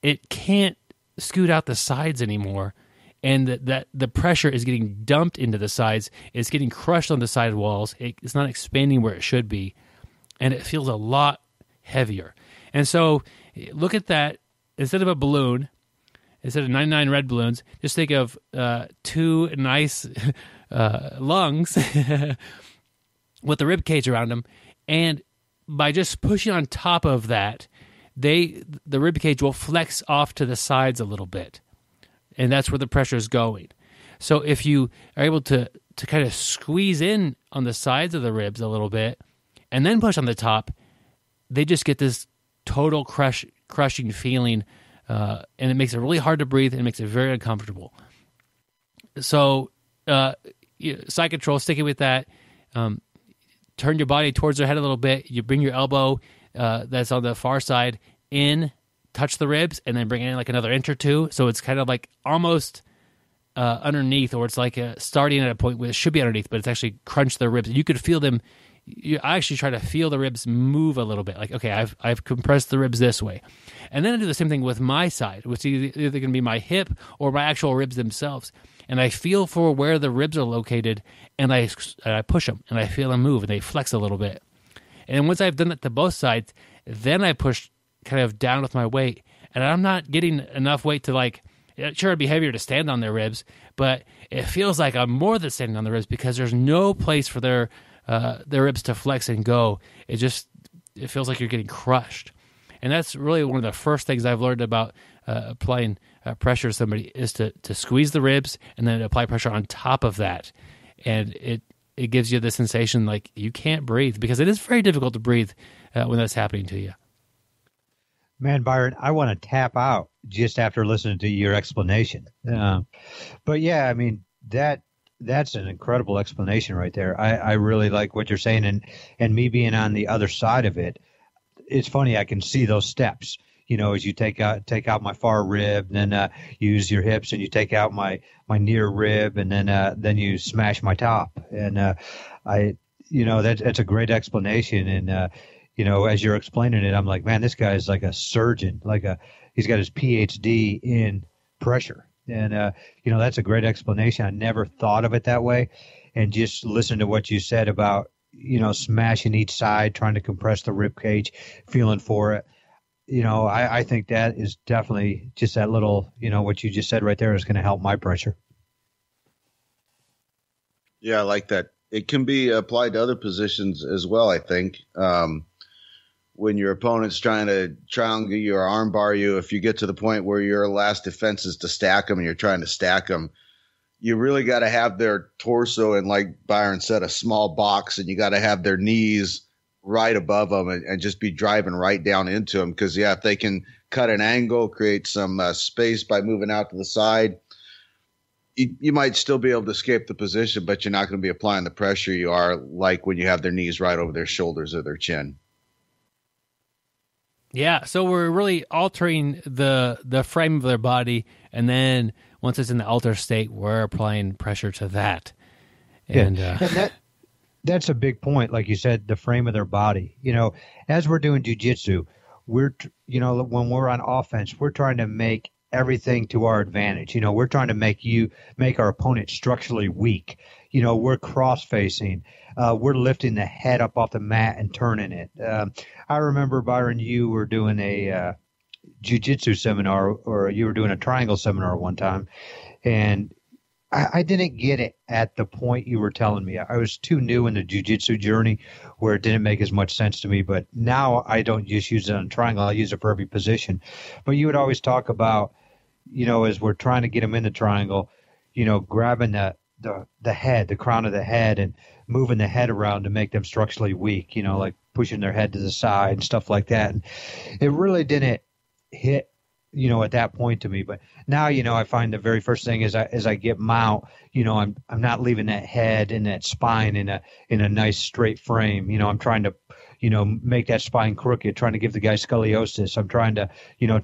it can't scoot out the sides anymore, and that the pressure is getting dumped into the sides. It's getting crushed on the side walls. It's not expanding where it should be, and it feels a lot heavier. And so look at that. Instead of a balloon, instead of 99 red balloons, just think of two nice lungs with the rib cage around them, and by just pushing on top of that, the rib cage will flex off to the sides a little bit, and that's where the pressure is going. So if you are able to kind of squeeze in on the sides of the ribs a little bit, and then push on the top, they just get this total crushing feeling, and it makes it really hard to breathe, and it makes it very uncomfortable. So side control, sticking with that, turn your body towards their head a little bit. You bring your elbow that's on the far side in, touch the ribs, and then bring it in like another inch or two. So it's kind of like almost underneath, or it's like starting at a point where it should be underneath, but it's actually crunched the ribs. You could feel them. I actually try to feel the ribs move a little bit. Like, okay, I've compressed the ribs this way. And then I do the same thing with my side, which is either going to be my hip or my actual ribs themselves. And I feel for where the ribs are located, and I push them, and I feel them move, and they flex a little bit. And then once I've done that to both sides, then I push kind of down with my weight. And I'm not getting enough weight to like, sure, it'd be heavier to stand on their ribs, but it feels like I'm more than standing on the ribs because there's no place for their ribs to flex and go. It feels like you're getting crushed. And that's really one of the first things I've learned about applying pressure to somebody is to squeeze the ribs and then apply pressure on top of that. And it gives you the sensation like you can't breathe, because it is very difficult to breathe when that's happening to you. Man, Byron, I want to tap out just after listening to your explanation. But yeah, I mean, that's an incredible explanation right there. I really like what you're saying, and me being on the other side of it, it's funny, I can see those steps, as you take out my far rib, and then use your hips, and you take out my near rib, and then you smash my top. And that's a great explanation. And as you're explaining it, I'm like, man, this guy is like a surgeon, he's got his PhD in pressure. And, that's a great explanation. I never thought of it that way. And just listen to what you said about, smashing each side, trying to compress the rib cage, feeling for it. I think that is definitely just that little, what you just said right there is going to help my pressure. Yeah, I like that. It can be applied to other positions as well, I think. When your opponent's trying to triangle you or arm bar you, if you get to the point where your last defense is to stack them and you're trying to stack them, you really got to have their torso in, like Byron said, a small box, and you got to have their knees right above them and just be driving right down into them. Because, if they can cut an angle, create some space by moving out to the side, you might still be able to escape the position, but you're not going to be applying the pressure you are like when you have their knees right over their shoulders or their chin. Yeah, so we're really altering the frame of their body, and then once it's in the altered state, we're applying pressure to that. And that's a big point, like you said, the frame of their body. As we're doing jiu-jitsu, when we're on offense, we're trying to make everything to our advantage. We're trying to make our opponent structurally weak. We're cross-facing. We're lifting the head up off the mat and turning it. I remember, Byron, you were doing a jiu-jitsu seminar, or you were doing a triangle seminar one time, and I didn't get it at the point you were telling me. I was too new in the jiu-jitsu journey where it didn't make as much sense to me, but now I don't just use it on triangle. I use it for every position. But you would always talk about, as we're trying to get them in the triangle, grabbing the head, the crown of the head, and moving the head around to make them structurally weak, like pushing their head to the side and stuff like that. And it really didn't hit, at that point to me. But now, I find the very first thing as I get mount, I'm not leaving that head and that spine in a nice straight frame. I'm trying to, make that spine crooked, trying to give the guy scoliosis. I'm trying to,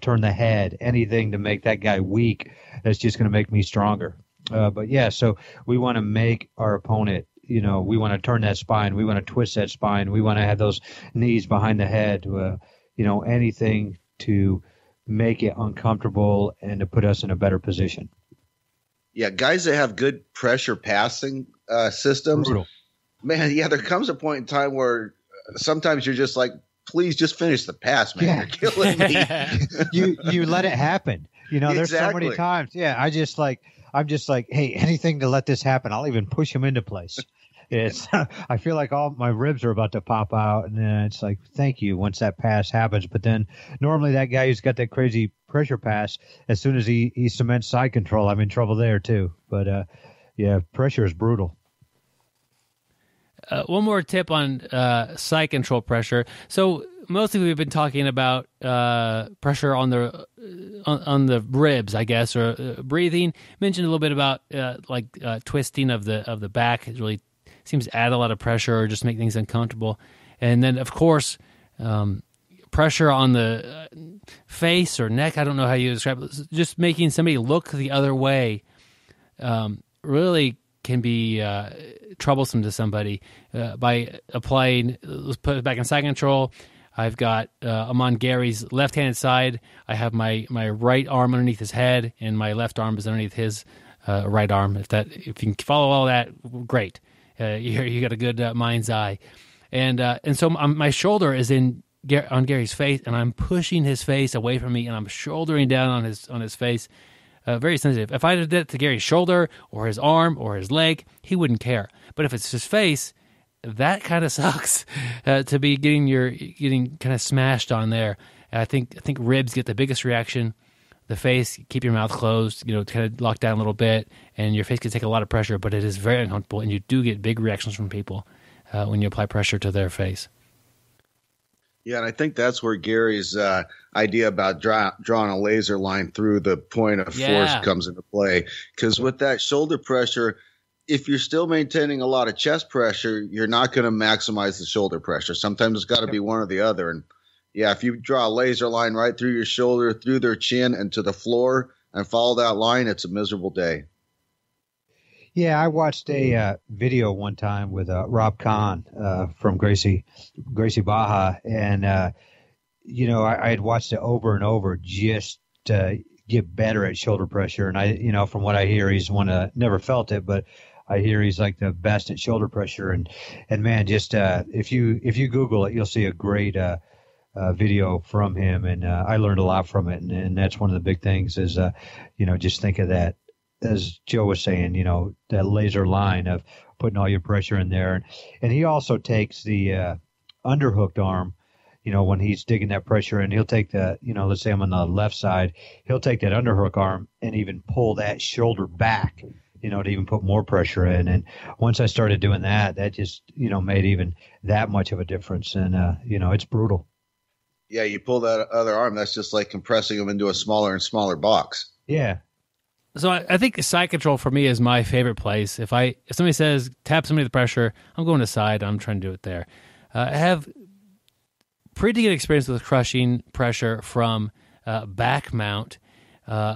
turn the head, anything to make that guy weak. That's just going to make me stronger. But yeah, so we want to make our opponent, we want to turn that spine. We want to twist that spine. We want to have those knees behind the head, anything to make it uncomfortable and to put us in a better position. Yeah, guys that have good pressure passing systems, brutal. Man, there comes a point in time where sometimes you're just like, please just finish the pass, man. Yeah. You're killing me. you let it happen. There's so many times. Yeah, I'm just like, hey, anything to let this happen. I'll even push him into place. I feel like all my ribs are about to pop out, and then it's like, thank you, once that pass happens. But then normally that guy who's got that crazy pressure pass, as soon as he cements side control, I'm in trouble there too. But pressure is brutal. One more tip on side control pressure. So mostly we've been talking about pressure on the ribs, I guess, or breathing. Mentioned a little bit about twisting of the back, really seems to add a lot of pressure or just make things uncomfortable. And then, of course, pressure on the face or neck, I don't know how you describe it, just making somebody look the other way really can be troublesome to somebody. By applying, let's put it back in side control, I'm on Gary's left-handed side. I have my right arm underneath his head, and my left arm is underneath his right arm. If you can follow all that, great. You got a good mind's eye. And so my shoulder is on Gary's face, and I'm pushing his face away from me, and I'm shouldering down on his face. Very sensitive. If I did it to Gary's shoulder or his arm or his leg, he wouldn't care. But if it's his face, that kind of sucks to be getting kind of smashed on there. I think ribs get the biggest reaction. The face, keep your mouth closed, kind of lock down a little bit, and your face can take a lot of pressure, but it is very uncomfortable, and you do get big reactions from people when you apply pressure to their face. Yeah, and I think that's where Gary's idea about drawing a laser line through the point of force comes into play. Because with that shoulder pressure, if you're still maintaining a lot of chest pressure, you're not going to maximize the shoulder pressure. Sometimes it's got to be one or the other. And yeah, if you draw a laser line right through your shoulder, through their chin, and to the floor, and follow that line, it's a miserable day. Yeah, I watched a video one time with Rob Kahn from Gracie Baja, and I had watched it over and over just to get better at shoulder pressure. And I, from what I hear, he's one never felt it, but I hear he's like the best at shoulder pressure. And man, just if you Google it, you'll see a great video from him, and I learned a lot from it. And that's one of the big things is just think of that. As Joe was saying, that laser line of putting all your pressure in there. And he also takes the underhooked arm, when he's digging that pressure, and he'll take the, let's say I'm on the left side, he'll take that underhook arm and even pull that shoulder back, to even put more pressure in. And once I started doing that just, made even that much of a difference. And, it's brutal. Yeah, you pull that other arm, that's just like compressing them into a smaller and smaller box. Yeah. So I think side control for me is my favorite place. If somebody says tap somebody with pressure, I'm going to side. I'm trying to do it there. I have pretty good experience with crushing pressure from back mount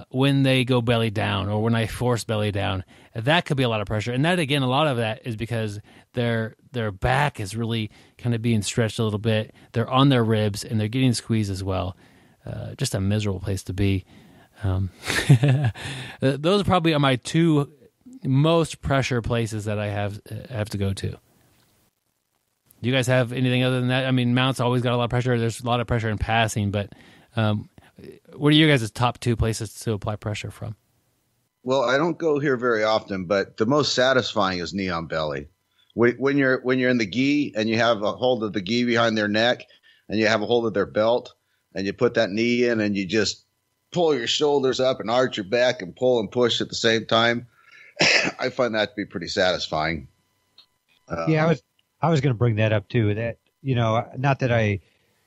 when they go belly down or when I force belly down. That could be a lot of pressure, and that again, a lot of that is because their back is really kind of being stretched a little bit. They're on their ribs and they're getting squeezed as well. Just a miserable place to be. Those probably are my two most pressure places that I have to go to. Do you guys have anything other than that? I mean, mounts always got a lot of pressure. There's a lot of pressure in passing, but what are you guys' top two places to apply pressure from? Well, I don't go here very often, but the most satisfying is knee on belly. When you're in the gi and you have a hold of the gi behind their neck and you have a hold of their belt and you put that knee in and you just pull your shoulders up and arch your back and pull and push at the same time. I find that to be pretty satisfying. Yeah, I was going to bring that up too. That not that I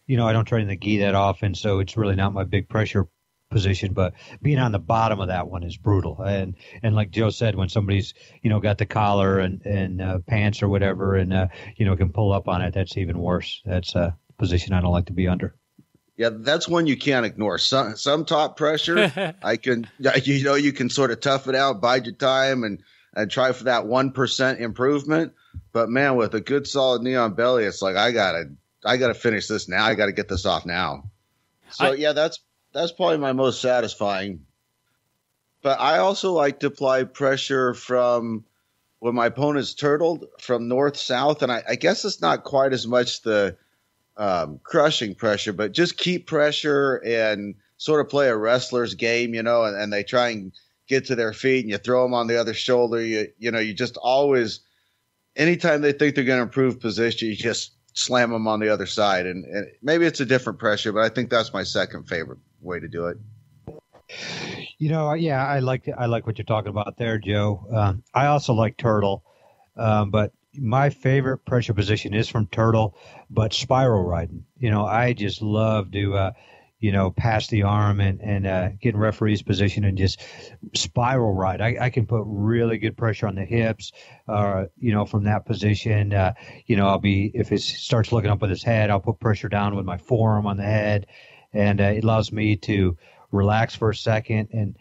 don't train the gi that often, so it's really not my big pressure position. But being on the bottom of that one is brutal. And like Joe said, when somebody's got the collar and pants or whatever, and can pull up on it, that's even worse. That's a position I don't like to be under. Yeah, that's one you can't ignore. Some top pressure, you can sort of tough it out, bide your time, and try for that 1% improvement. But man, with a good solid knee on belly, it's like I gotta finish this now. I gotta get this off now. So that's probably my most satisfying. But I also like to apply pressure from when my opponent's turtled from north south, and I guess it's not quite as much the crushing pressure, but just keep pressure and sort of play a wrestler's game, and they try and get to their feet and you throw them on the other shoulder. You just always, anytime they think they're going to improve position, you just slam them on the other side. And maybe it's a different pressure, but I think that's my second favorite way to do it. Yeah, I like what you're talking about there, Joe. I also like turtle, but my favorite pressure position is from turtle, but spiral riding. I just love to, past the arm and get in referee's position and just spiral right. I can put really good pressure on the hips, from that position. If it starts looking up with his head, I'll put pressure down with my forearm on the head, and it allows me to relax for a second. And,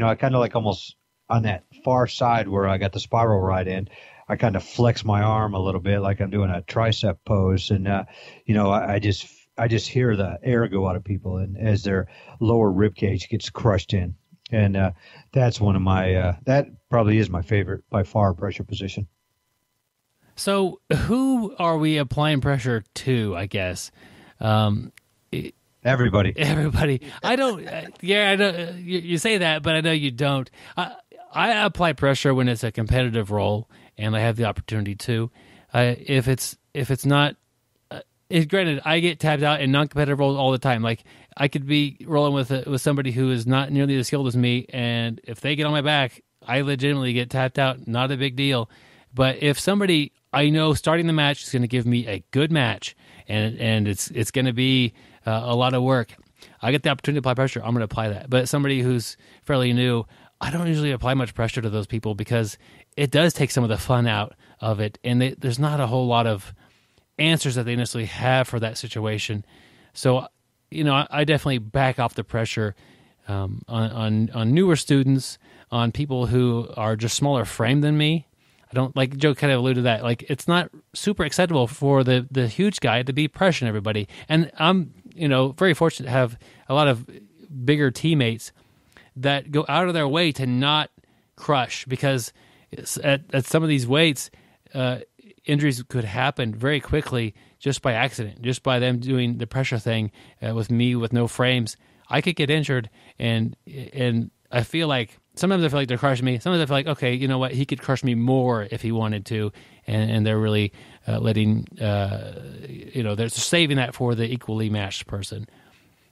I kind of like almost on that far side where I got the spiral right in, I kind of flex my arm a little bit like I'm doing a tricep pose. And, I just hear the air go out of people, and as their lower rib cage gets crushed in. And that's one of my that probably is my favorite by far pressure position. So who are we applying pressure to, I guess? Everybody. I don't, I know you say that, but I know you don't. I apply pressure when it's a competitive role and I have the opportunity to. If it's not, granted, I get tapped out in non-competitive roles all the time. Like, I could be rolling with somebody who is not nearly as skilled as me, and if they get on my back, I legitimately get tapped out. Not a big deal. But if somebody I know starting the match is going to give me a good match, and it's going to be a lot of work, I get the opportunity to apply pressure, I'm going to apply that. But somebody who's fairly new, I don't usually apply much pressure to those people because it does take some of the fun out of it, and there's not a whole lot of answers that they necessarily have for that situation. So, I definitely back off the pressure on newer students, on people who are just smaller frame than me. I don't, like Joe kind of alluded to that. Like, it's not super acceptable for the huge guy to be pressuring everybody. And I'm, very fortunate to have a lot of bigger teammates that go out of their way to not crush, because at some of these weights, injuries could happen very quickly just by accident, just by them doing the pressure thing with me with no frames. I could get injured, and I feel like sometimes I feel like they're crushing me. Sometimes I feel like, okay, you know what, he could crush me more if he wanted to, and they're really letting they're saving that for the equally matched person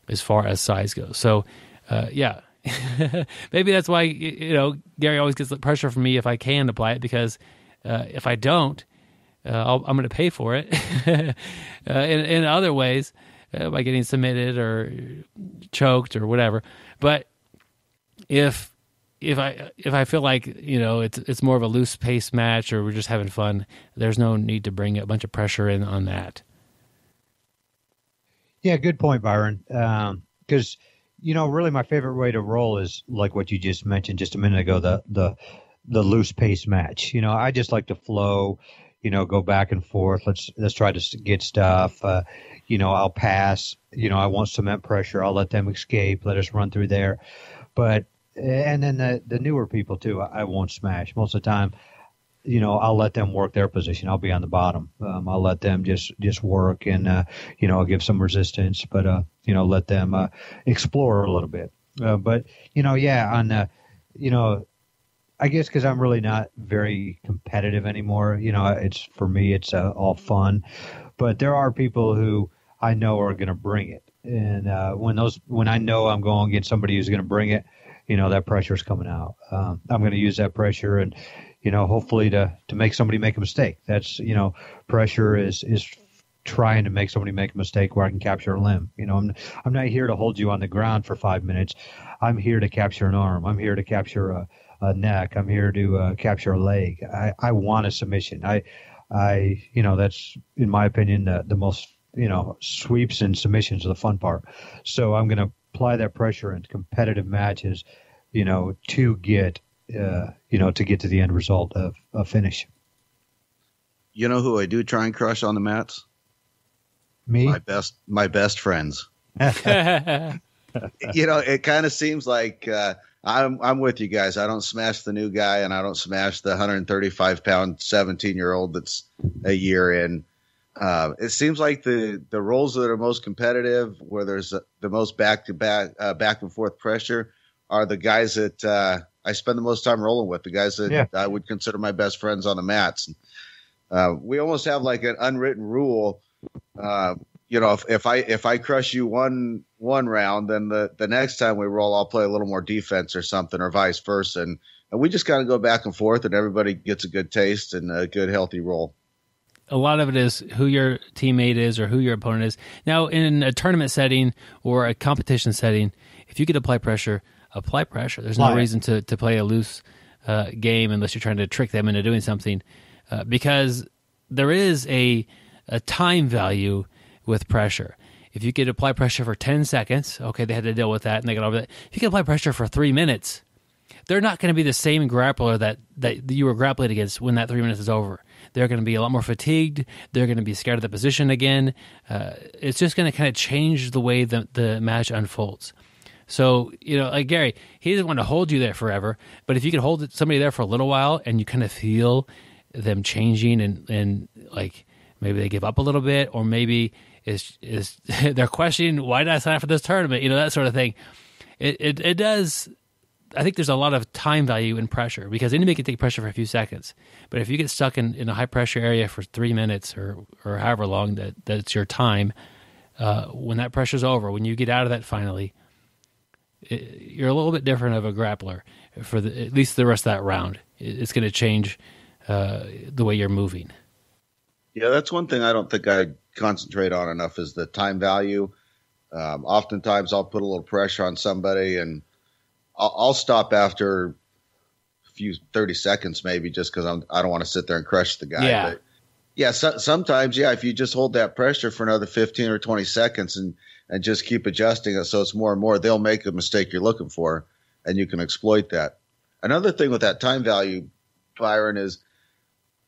as far as size goes. So yeah. Maybe that's why Gary always gets the pressure from me if I can apply it, because if I don't, I'm going to pay for it in other ways, by getting submitted or choked or whatever. But if I feel like it's more of a loose pace match, or we're just having fun, there's no need to bring a bunch of pressure in on that. Yeah, good point, Byron. Because really my favorite way to roll is like what you just mentioned just a minute ago, the loose pace match. I just like to flow, go back and forth. Let's try to get stuff. I'll pass. I won't cement pressure. I'll let them escape. Let us run through there. But and then the newer people too, I won't smash. Most of the time, I'll let them work their position. I'll be on the bottom. I'll let them just work, and I'll give some resistance, but let them explore a little bit. But I guess because I'm really not very competitive anymore. For me, it's all fun. But there are people who I know are going to bring it, and when I know I'm going against somebody who's going to bring it, that pressure's coming out. I'm going to use that pressure and hopefully to make somebody make a mistake. That's pressure is trying to make somebody make a mistake where I can capture a limb. I'm not here to hold you on the ground for 5 minutes. I'm here to capture an arm. I'm here to capture a neck. I'm here to capture a leg. I want a submission. That's in my opinion the most sweeps and submissions are the fun part. So I'm going to apply that pressure in competitive matches, to get to the end result of a finish. You know who I do try and crush on the mats? Me? My best friends. It kind of seems like I'm with you guys. I don't smash the new guy, and I don't smash the 135-pound 17-year-old that's a year in. It seems like the roles that are most competitive, where there's the most back and forth pressure, are the guys that I spend the most time rolling with, the guys that I would consider my best friends on the mats. We almost have like an unwritten rule. If I crush you one round, then the next time we roll, I'll play a little more defense or something, or vice versa. And we just kind of go back and forth, and everybody gets a good taste and a good healthy roll. a lot of it is who your teammate is or who your opponent is. Now, in a tournament setting or a competition setting, if you could apply pressure. There's no reason to play a loose game unless you're trying to trick them into doing something, because there is a time value with pressure. If you could apply pressure for 10 seconds, okay, they had to deal with that and they got over that. If you could apply pressure for 3 minutes, they're not going to be the same grappler that you were grappling against when that 3 minutes is over. They're going to be a lot more fatigued. They're going to be scared of the position again. It's just going to kind of change the way the match unfolds. So, like Gary, he doesn't want to hold you there forever, but if you can hold somebody there for a little while and you kind of feel them changing and like maybe they give up a little bit, or maybe is they're questioning, why did I sign up for this tournament? That sort of thing. It does. I think there's a lot of time value in pressure, because anybody can take pressure for a few seconds, but if you get stuck in a high pressure area for 3 minutes or however long that's your time, when that pressure's over, when you get out of that finally, you're a little bit different of a grappler for at least the rest of that round. It's going to change the way you're moving. Yeah, that's one thing I don't think I concentrate on enough is the time value. Oftentimes I'll put a little pressure on somebody and I'll stop after a few 30 seconds maybe, just because I don't want to sit there and crush the guy. Yeah. But yeah, sometimes, if you just hold that pressure for another 15 or 20 seconds and just keep adjusting it so it's more and more, they'll make the mistake you're looking for, and you can exploit that. Another thing with that time value, Byron, is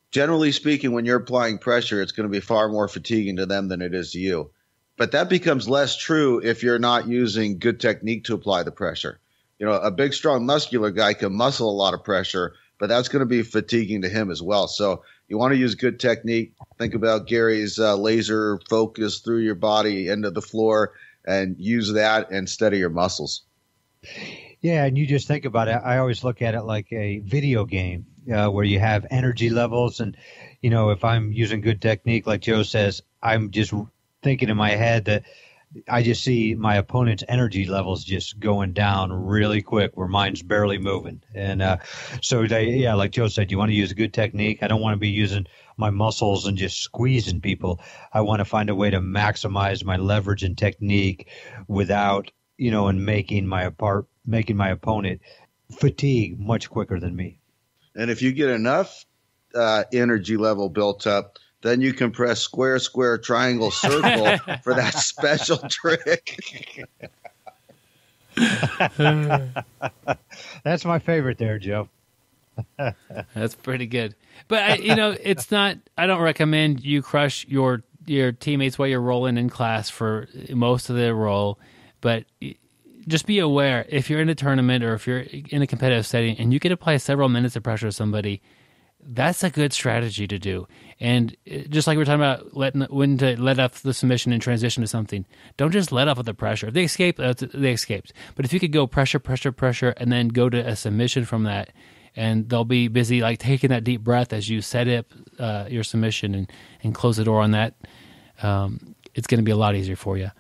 generally speaking, when you're applying pressure, it's going to be far more fatiguing to them than it is to you. But that becomes less true if you're not using good technique to apply the pressure. A big, strong, muscular guy can muscle a lot of pressure, but that's going to be fatiguing to him as well. So you want to use good technique. Think about Gary's laser focus through your body into the floor, and use that instead of your muscles. Yeah, and you just think about it. I always look at it like a video game where you have energy levels. And, if I'm using good technique, like Joe says, I'm just thinking in my head that I just see my opponent's energy levels just going down really quick where mine's barely moving. And so, like Joe said, you want to use good technique. I don't want to be using my muscles and just squeezing people. I want to find a way to maximize my leverage and technique without, and making my opponent fatigue much quicker than me. And if you get enough energy level built up, then you can press square, square, triangle, circle for that special trick. That's my favorite there, Joe. That's pretty good. But, it's not – I don't recommend you crush your teammates while you're rolling in class for most of the roll. But just be aware, if you're in a tournament or if you're in a competitive setting and you can apply several minutes of pressure to somebody, that's a good strategy to do. And just like we were talking about when to let off the submission and transition to something, don't just let off of the pressure. If they escape, they escaped. But if you could go pressure, pressure, pressure, and then go to a submission from that, and they'll be busy like taking that deep breath as you set up your submission and close the door on that, it's going to be a lot easier for you.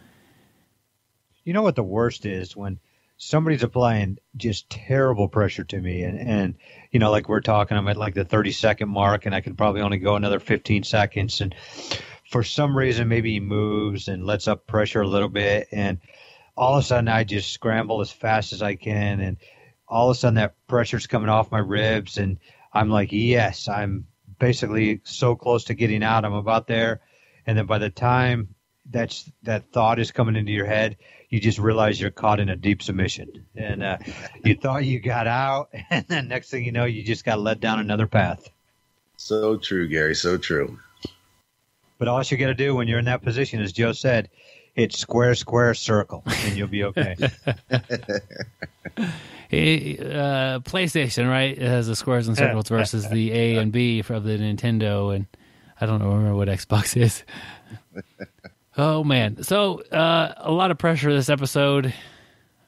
You know what the worst is? When somebody's applying just terrible pressure to me and like we're talking, I'm at like the 30-second mark and I could probably only go another 15 seconds. And for some reason, maybe he moves and lets up pressure a little bit. And all of a sudden I just scramble as fast as I can. And all of a sudden that pressure's coming off my ribs. And I'm like, yes, I'm basically so close to getting out. I'm about there. And then by the time that thought is coming into your head, you just realize you're caught in a deep submission. And you thought you got out, and then next thing you know, you just got led down another path. So true, Gary, so true. But all you got to do when you're in that position, as Joe said, it's square, square, circle, and you'll be okay. PlayStation, right? It has the squares and circles versus the A and B of the Nintendo, and I don't remember what Xbox is. Oh, man. So a lot of pressure this episode,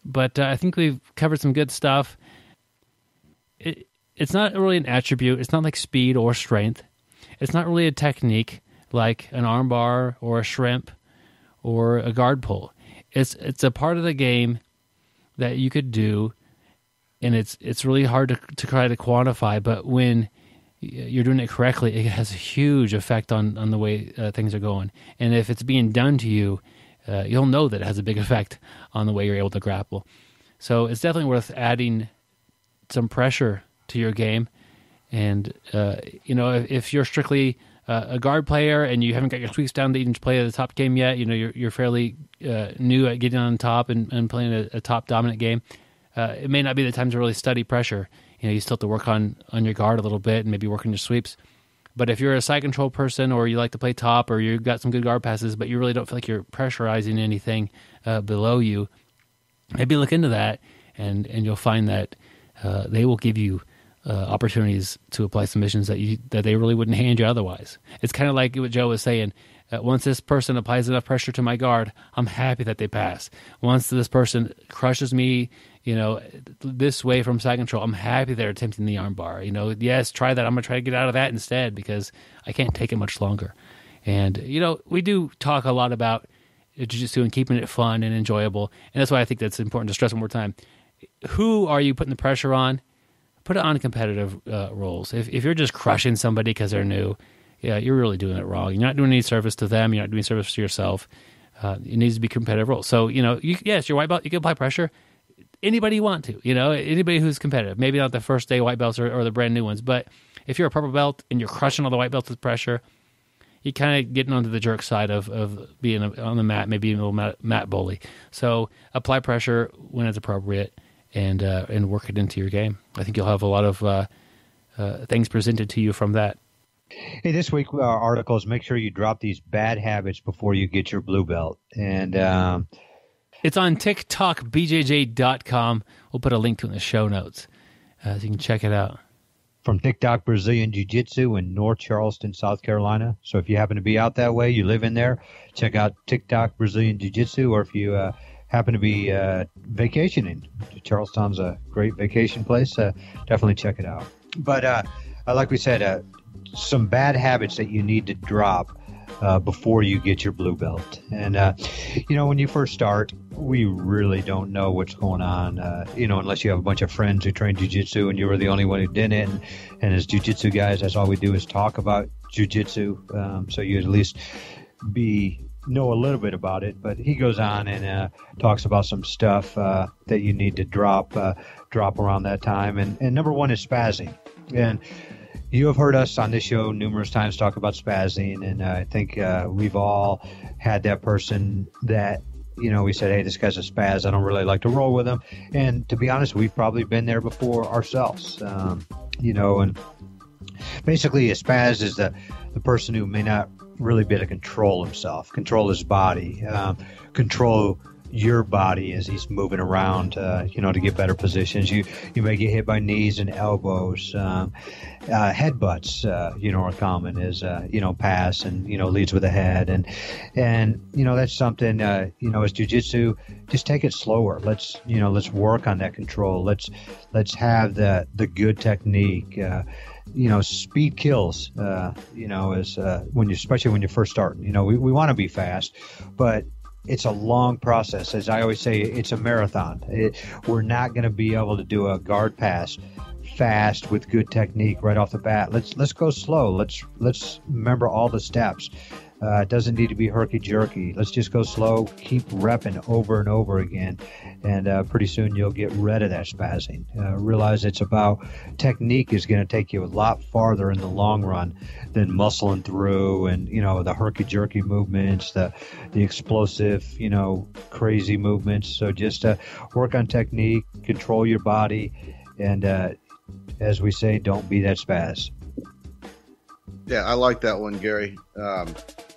but I think we've covered some good stuff. It's not really an attribute. It's not like speed or strength. It's not really a technique like an arm bar or a shrimp or a guard pull. It's a part of the game that you could do, and it's really hard to try to quantify, but when you're doing it correctly, it has a huge effect on the way things are going. And if it's being done to you, you'll know that it has a big effect on the way you're able to grapple. So it's definitely worth adding some pressure to your game. And, if you're strictly a guard player and you haven't got your sweeps down to even play the top game yet, you're fairly new at getting on top and playing a top dominant game, it may not be the time to really study pressure. You still have to work on your guard a little bit and maybe work on your sweeps. But if you're a side control person, or you like to play top, or you've got some good guard passes, but you really don't feel like you're pressurizing anything below you, maybe look into that, and you'll find that they will give you opportunities to apply submissions that they really wouldn't hand you otherwise. It's kind of like what Joe was saying. Once this person applies enough pressure to my guard, I'm happy that they pass. Once this person crushes me, this way from side control, I'm happy they're attempting the arm bar. Yes, try that. I'm going to try to get out of that instead because I can't take it much longer. And, we do talk a lot about jiu-jitsu and keeping it fun and enjoyable. And that's why I think that's important to stress one more time. Who are you putting the pressure on? Put it on competitive roles. If you're just crushing somebody because they're new, you're really doing it wrong. You're not doing any service to them. You're not doing service to yourself. It needs to be competitive roles. So, yes, your white belt, you can apply pressure. Anybody you want to, anybody who's competitive. Maybe not the first day white belts or the brand new ones, but if you're a purple belt and you're crushing all the white belts with pressure, you're kind of getting onto the jerk side of being on the mat, maybe a little mat bully. So apply pressure when it's appropriate and work it into your game. I think you'll have a lot of things presented to you from that. Hey, this week our article is make sure you drop these bad habits before you get your blue belt. And it's on TikTok, BJJ.com. We'll put a link to it in the show notes so you can check it out. From TikTok Brazilian Jiu-Jitsu in North Charleston, South Carolina. So if you happen to be out that way, you live in there, check out TikTok Brazilian Jiu-Jitsu. Or if you happen to be vacationing, Charleston's a great vacation place. Definitely check it out. But like we said, some bad habits that you need to drop before you get your blue belt. And, when you first start, we really don't know what's going on, unless you have a bunch of friends who train jiu-jitsu and you were the only one who didn't. And as jiu-jitsu guys, that's all we do is talk about jiu-jitsu. So you at least know a little bit about it. But he goes on and talks about some stuff that you need to drop around that time. And number one is spazzing. And you have heard us on this show numerous times talk about spazzing, and I think we've all had that person that, we said, hey, this guy's a spaz. I don't really like to roll with him. And to be honest, we've probably been there before ourselves, and basically a spaz is the person who may not really be able to control himself, control his body, control your body as he's moving around, to get better positions. You may get hit by knees and elbows. Headbutts, are common as, pass and, leads with the head. And that's something, as jiu-jitsu, just take it slower. Let's work on that control. Let's have the good technique. Speed kills, especially when you're first starting. We want to be fast, but it's a long process. As I always say, it's a marathon. We're not going to be able to do a guard pass fast with good technique right off the bat. Let's go slow. Let's remember all the steps. It doesn't need to be herky-jerky. Let's just go slow, keep repping over and over again, and pretty soon you'll get rid of that spazzing. Realize it's about technique is going to take you a lot farther in the long run than muscling through and, the herky-jerky movements, the explosive, crazy movements. So just work on technique, control your body, and as we say, don't be that spaz. Yeah, I like that one, Gary.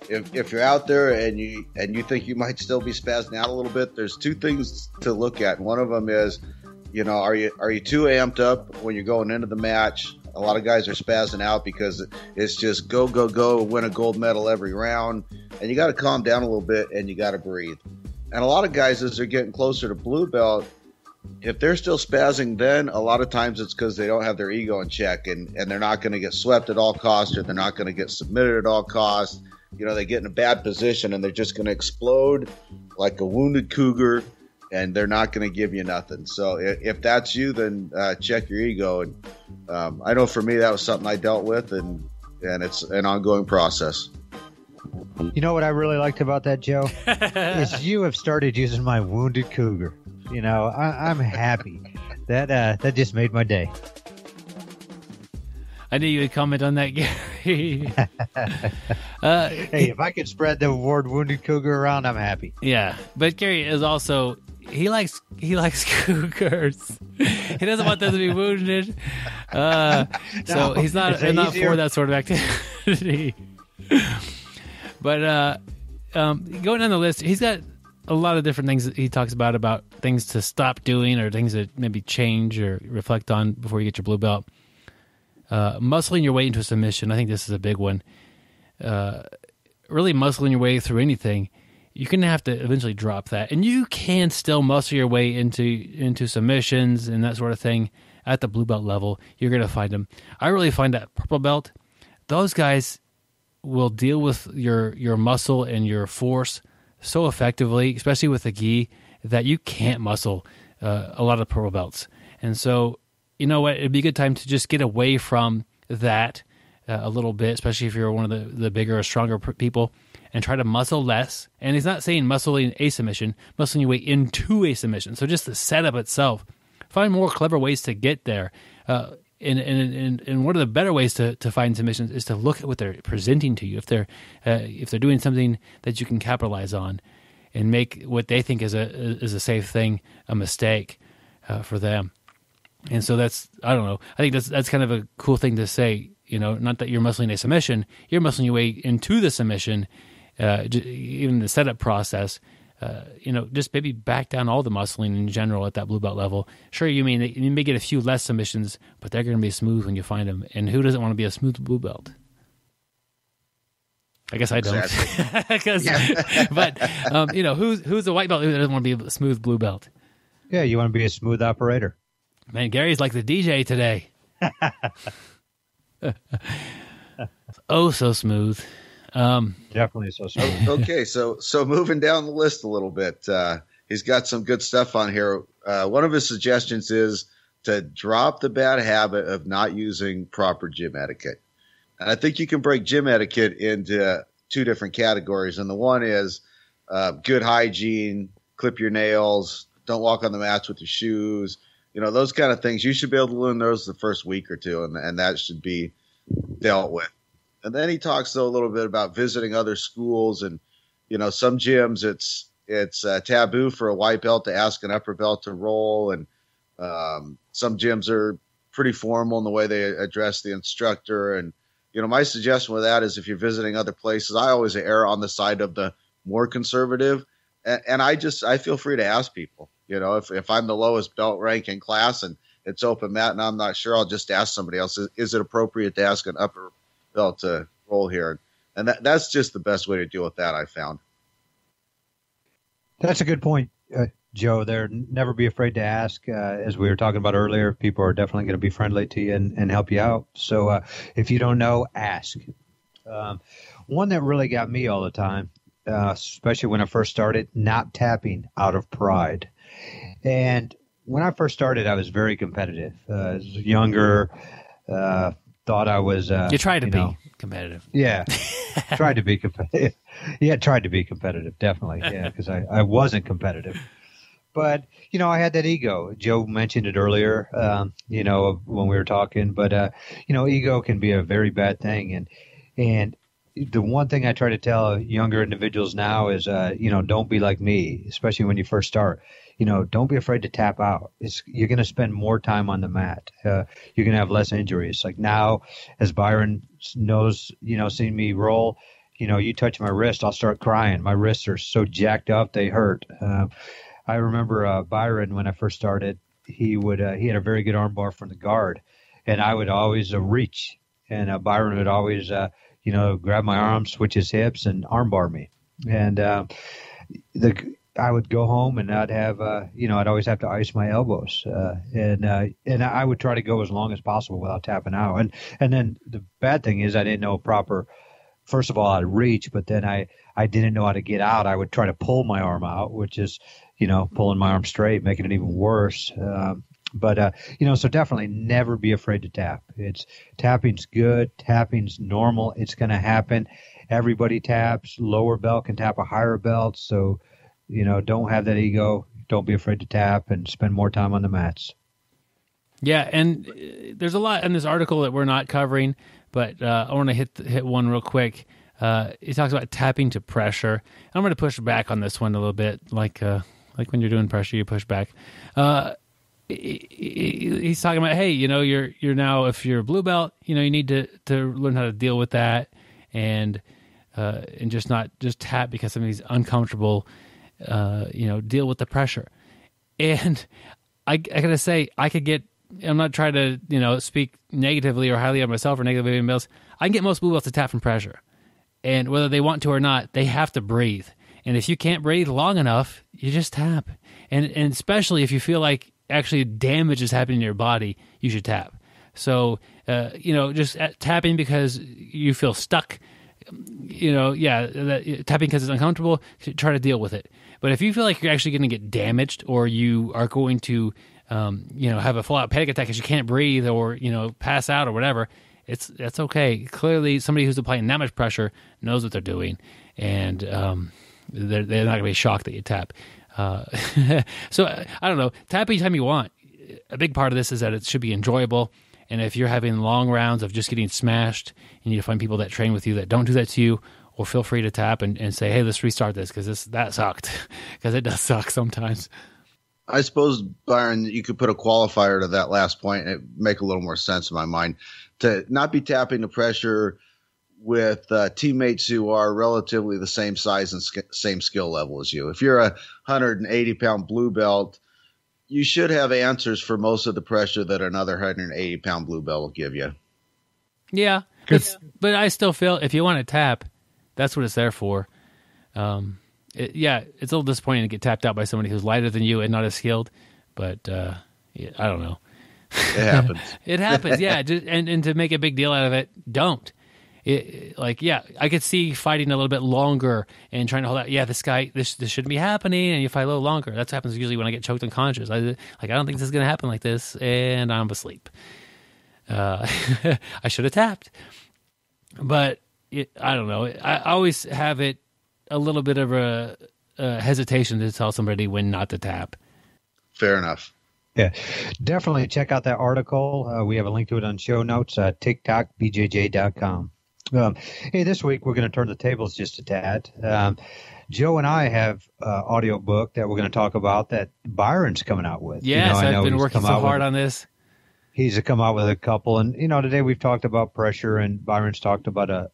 If you're out there and you think you might still be spazzing out a little bit, there's two things to look at. One of them is, are you too amped up when you're going into the match? A lot of guys are spazzing out because it's just go, win a gold medal every round. And you got to calm down a little bit and you got to breathe. And a lot of guys, as they're getting closer to blue belt, if they're still spazzing, then a lot of times it's because they don't have their ego in check and they're not going to get swept at all costs, or they're not going to get submitted at all costs. They get in a bad position and they're just going to explode like a wounded cougar and they're not going to give you nothing. So if that's you, then check your ego. And I know for me, that was something I dealt with, and it's an ongoing process. You know what I really liked about that, Joe? is you have started using my wounded cougar. You know, I'm happy. That just made my day. I knew you would comment on that, Gary. Hey, if I could spread the word wounded cougar around, I'm happy. Yeah, but Gary is also he likes cougars. He doesn't want them to be wounded, so he's not for that sort of activity. But going down the list, he's got a lot of different things that he talks about things to stop doing or things that maybe change or reflect on before you get your blue belt. Muscling your way into a submission, I think this is a big one. Really muscling your way through anything, you're going to have to eventually drop that. And you can still muscle your way into submissions and that sort of thing at the blue belt level. You're going to find them. I really find that purple belt, those guys will deal with your muscle and your force so effectively, especially with the gi, that you can't muscle a lot of purple belts. And so, you know what? It'd be a good time to just get away from that a little bit, especially if you're one of the bigger or stronger people, and try to muscle less. And he's not saying muscling a submission, muscling your way into a submission. So just the setup itself, find more clever ways to get there. And one of the better ways to find submissions is to look at what they're presenting to you. If they're doing something that you can capitalize on, and make what they think is a safe thing a mistake for them. And so that's, I don't know, I think that's kind of a cool thing to say. You know, not that you're muscling a submission, you're muscling your way into the submission, even the setup process. You know, just maybe back down all the muscling in general at that blue belt level. Sure, you may get a few less submissions, but they're going to be smooth when you find them. And who doesn't want to be a smooth blue belt? I guess I don't. Exactly. But you know, who's a white belt who doesn't want to be a smooth blue belt? Yeah, you want to be a smooth operator. Man, Gary's like the DJ today. Oh, so smooth. Definitely so smooth. Okay, so moving down the list a little bit, he's got some good stuff on here. One of his suggestions is to drop the bad habit of not using proper gym etiquette. And I think you can break gym etiquette into two different categories. And the one is good hygiene, clip your nails, don't walk on the mats with your shoes. You know, those kind of things. You should be able to learn those the first week or two, and that should be dealt with. And then he talks, though, a little bit about visiting other schools. And, you know, some gyms, it's taboo for a white belt to ask an upper belt to roll. And some gyms are pretty formal in the way they address the instructor. And, you know, my suggestion with that is if you're visiting other places, I always err on the side of the more conservative. And I feel free to ask people. You know, if I'm the lowest belt rank in class and it's open mat and I'm not sure, I'll just ask somebody else, is it appropriate to ask an upper belt to roll here? And that's just the best way to deal with that, I found. That's a good point, Joe. Never be afraid to ask. As we were talking about earlier, people are definitely going to be friendly to you and help you out. So if you don't know, ask. One that really got me all the time, especially when I first started, not tapping out of pride. And when I first started, I was very competitive. I was younger, thought I was... you tried to be competitive. Yeah, tried to be competitive. Yeah, tried to be competitive, definitely. Yeah, because I wasn't competitive. But, you know, I had that ego. Joe mentioned it earlier, you know, when we were talking. But, you know, ego can be a very bad thing. And the one thing I try to tell younger individuals now is, you know, don't be like me, especially when you first start. You know, don't be afraid to tap out. You're going to spend more time on the mat. You're going to have less injuries. Like now, as Byron knows, you know, seeing me roll, you know, you touch my wrist, I'll start crying. My wrists are so jacked up, they hurt. I remember Byron, when I first started, he had a very good arm bar from the guard, and I would always reach. And Byron would always, you know, grab my arm, switch his hips, and arm bar me. And I would go home and I'd have, you know, I'd always have to ice my elbows, and I would try to go as long as possible without tapping out. And then the bad thing is I didn't know proper. First of all, I'd reach, but then I I didn't know how to get out, I would try to pull my arm out, which is, pulling my arm straight, making it even worse. But so definitely never be afraid to tap. Tapping's good. Tapping's normal. It's going to happen. Everybody taps. Lower belt can tap a higher belt. So, don't have that ego. Don't be afraid to tap and spend more time on the mats. Yeah, and there's a lot in this article that we're not covering, but I want to hit one real quick. He talks about tapping to pressure. I'm going to push back on this one a little bit, like when you're doing pressure, you push back. He's talking about, hey, you're now, if you're a blue belt, you need to learn how to deal with that, and just not just tap because somebody's uncomfortable. Deal with the pressure. And I gotta say, I'm not trying to speak negatively or highly of myself or negatively of anybody else. I can get most blue belts to tap from pressure, and whether they want to or not, they have to breathe. And if you can't breathe long enough, you just tap. And especially if you feel like actually damage is happening to your body, you should tap. So, just tapping because you feel stuck, tapping because it's uncomfortable, try to deal with it. But if you feel like you're actually going to get damaged, or you are going to, have a full-out panic attack because you can't breathe, or, pass out or whatever, that's okay. Clearly, somebody who's applying that much pressure knows what they're doing, and they're not going to be shocked that you tap. So I don't know, tap anytime you want. A big part of this is that it should be enjoyable. And if you're having long rounds of just getting smashed, you need to find people that train with you that don't do that to you, or feel free to tap and say, hey, let's restart this because that sucked, because it does suck sometimes. I suppose, Byron, you could put a qualifier to that last point and it make a little more sense in my mind, to not be tapping the pressure with teammates who are relatively the same size and same skill level as you. If you're a 180-pound blue belt, you should have answers for most of the pressure that another 180-pound blue belt will give you. Yeah, but I still feel if you want to tap, that's what it's there for. It's a little disappointing to get tapped out by somebody who's lighter than you and not as skilled, but I don't know. It happens. It happens, yeah. And to make a big deal out of it, don't. I could see fighting a little bit longer and trying to hold out. Yeah, this shouldn't be happening, and you fight a little longer. That happens usually when I get choked unconscious. I don't think this is going to happen like this, and I'm asleep. I should have tapped, but I don't know. I always have it a little bit of a hesitation to tell somebody when not to tap. Fair enough. Yeah, definitely check out that article. We have a link to it on show notes at TikTok, BJJ.com. Hey, this week we're going to turn the tables just a tad. Joe and I have an audio book that we're going to talk about that Byron's coming out with. Yes, I've been working so hard on this. He's come out with a couple, and today we've talked about pressure, and Byron's talked about a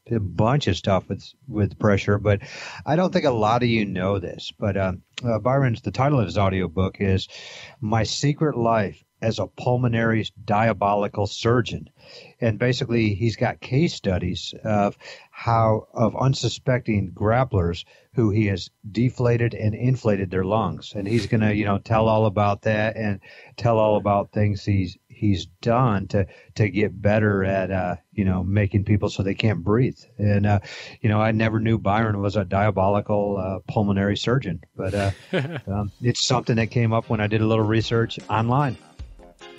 bunch of stuff with pressure, but I don't think a lot of you know this. But the title of his audio book is "My Secret Life as a Pulmonary Diabolical Surgeon," and basically he's got case studies of unsuspecting grapplers who he has deflated and inflated their lungs, and he's going to tell all about that and tell all about things he's done to get better at making people so they can't breathe. And I never knew Byron was a diabolical pulmonary surgeon, but it's something that came up when I did a little research online.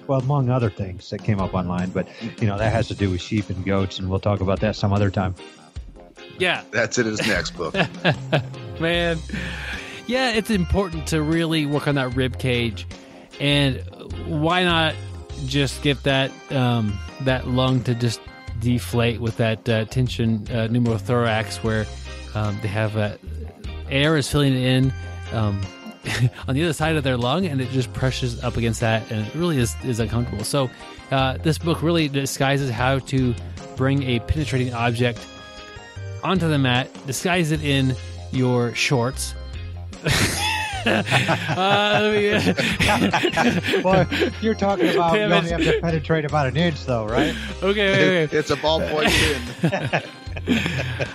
Well, among other things that came up online, but that has to do with sheep and goats, and we'll talk about that some other time. Yeah, that's in his next book. Man, yeah, it's important to really work on that rib cage, and why not just get that lung to just deflate with that tension pneumothorax, where they have air is filling it in on the other side of their lung, and it just presses up against that, and it really is uncomfortable. So this book really disguises how to bring a penetrating object onto the mat, disguise it in your shorts. Well, you're talking about you only have to penetrate about an inch, though, right? Okay. It's a ballpoint pen.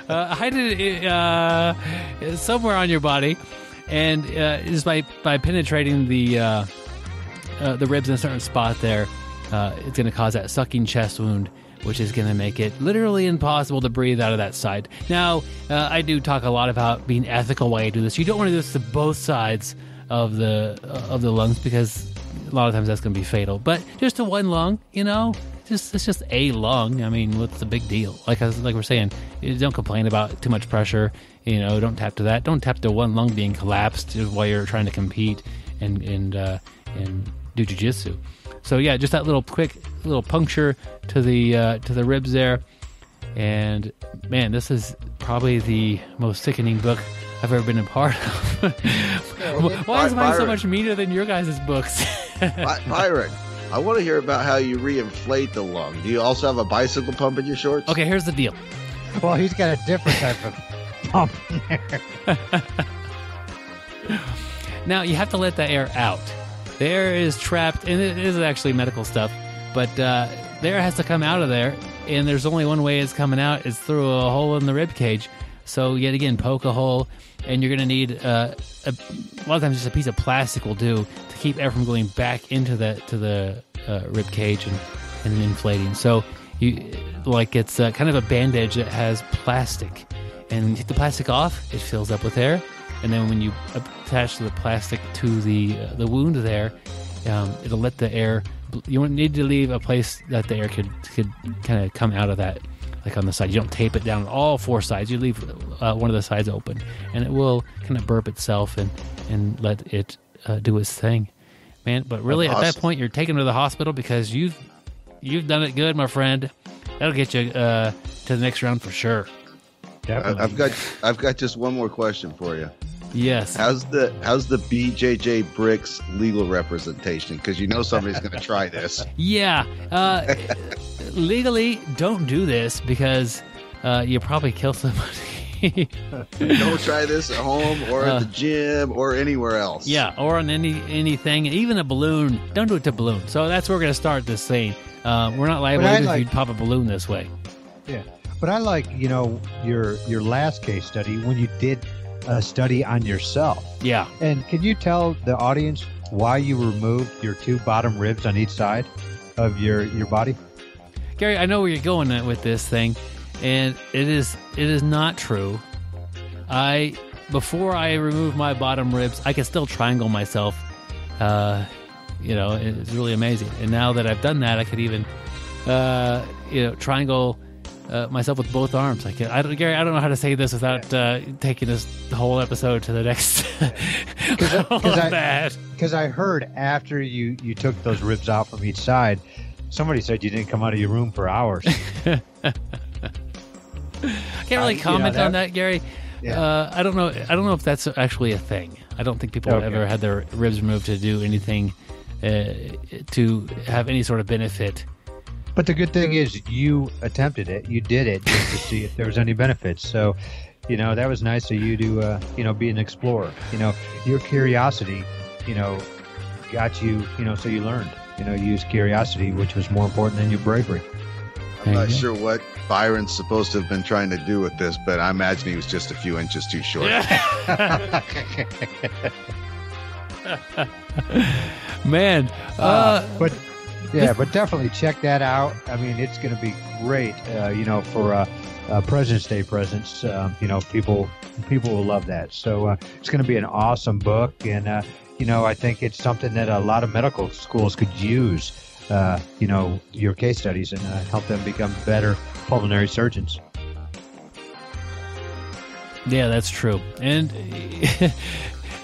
Hide it somewhere on your body, and just by penetrating the ribs in a certain spot there, it's going to cause that sucking chest wound which is going to make it literally impossible to breathe out of that side. Now, I do talk a lot about being ethical while you do this. You don't want to do this to both sides of the lungs, because a lot of times that's going to be fatal. But just to one lung, it's just a lung. I mean, what's the big deal? Like we're saying, don't complain about too much pressure. Don't tap to that. Don't tap to one lung being collapsed while you're trying to compete and do jiu-jitsu. So yeah, just that quick little puncture to the ribs there. And man, this is probably the most sickening book I've ever been a part of. Why is mine so much meaner than your guys' books? Byron, I want to hear about how you reinflate the lung. Do you also have a bicycle pump in your shorts? Okay, here's the deal. Well, he's got a different type of pump in there. Now, you have to let the air out. The air is trapped, and it is actually medical stuff, but the air has to come out of there, and there's only one way it's coming out. It's through a hole in the rib cage. So yet again, poke a hole, and you're going to need a lot of times just a piece of plastic will do to keep air from going back into the rib cage and inflating. So it's kind of a bandage that has plastic, and when you take the plastic off, it fills up with air, and then when you attach the plastic to the wound there, it'll let the air. You need to leave a place that the air could kind of come out of that. Like on the side, you don't tape it down on all four sides. You leave one of the sides open, and it will kind of burp itself and let it do its thing, man. But really, at that point, you're taken to the hospital because you've done it good, my friend. That'll get you to the next round for sure. Definitely. I've got just one more question for you. Yes. How's the BjjBrick's legal representation? Because somebody's going to try this. Yeah. Legally, don't do this because you'll probably kill somebody. Don't try this at home or at the gym or anywhere else. Yeah, or on anything, even a balloon. Don't do it to balloon. So that's where we're going to start this thing. We're not liable if you pop a balloon this way. Yeah, but I like your last case study when you did a study on yourself. Yeah. And can you tell the audience why you removed your two bottom ribs on each side of your body? Gary, I know where you're going with this thing, and it is not true. Before I remove my bottom ribs, I can still triangle myself. It's really amazing. And now that I've done that, I could even triangle myself with both arms. Gary, I don't know how to say this without taking this whole episode to the next. Because I heard after you took those ribs out from each side, somebody said you didn't come out of your room for hours. I can't really comment on that, Gary. Yeah. I don't know if that's actually a thing. I don't think people have ever had their ribs removed to do anything to have any sort of benefit. But the good thing is you attempted it. You did it just to see if there was any benefits. So, that was nice of you to, be an explorer. Your curiosity, got you, so you learned. Use curiosity, which was more important than your bravery. I'm not sure what Byron's supposed to have been trying to do with this, but I imagine he was just a few inches too short. Man. But definitely check that out. I mean, it's going to be great, for President's Day presents. People will love that. So it's going to be an awesome book. And, I think it's something that a lot of medical schools could use, your case studies and help them become better pulmonary surgeons. Yeah, that's true. And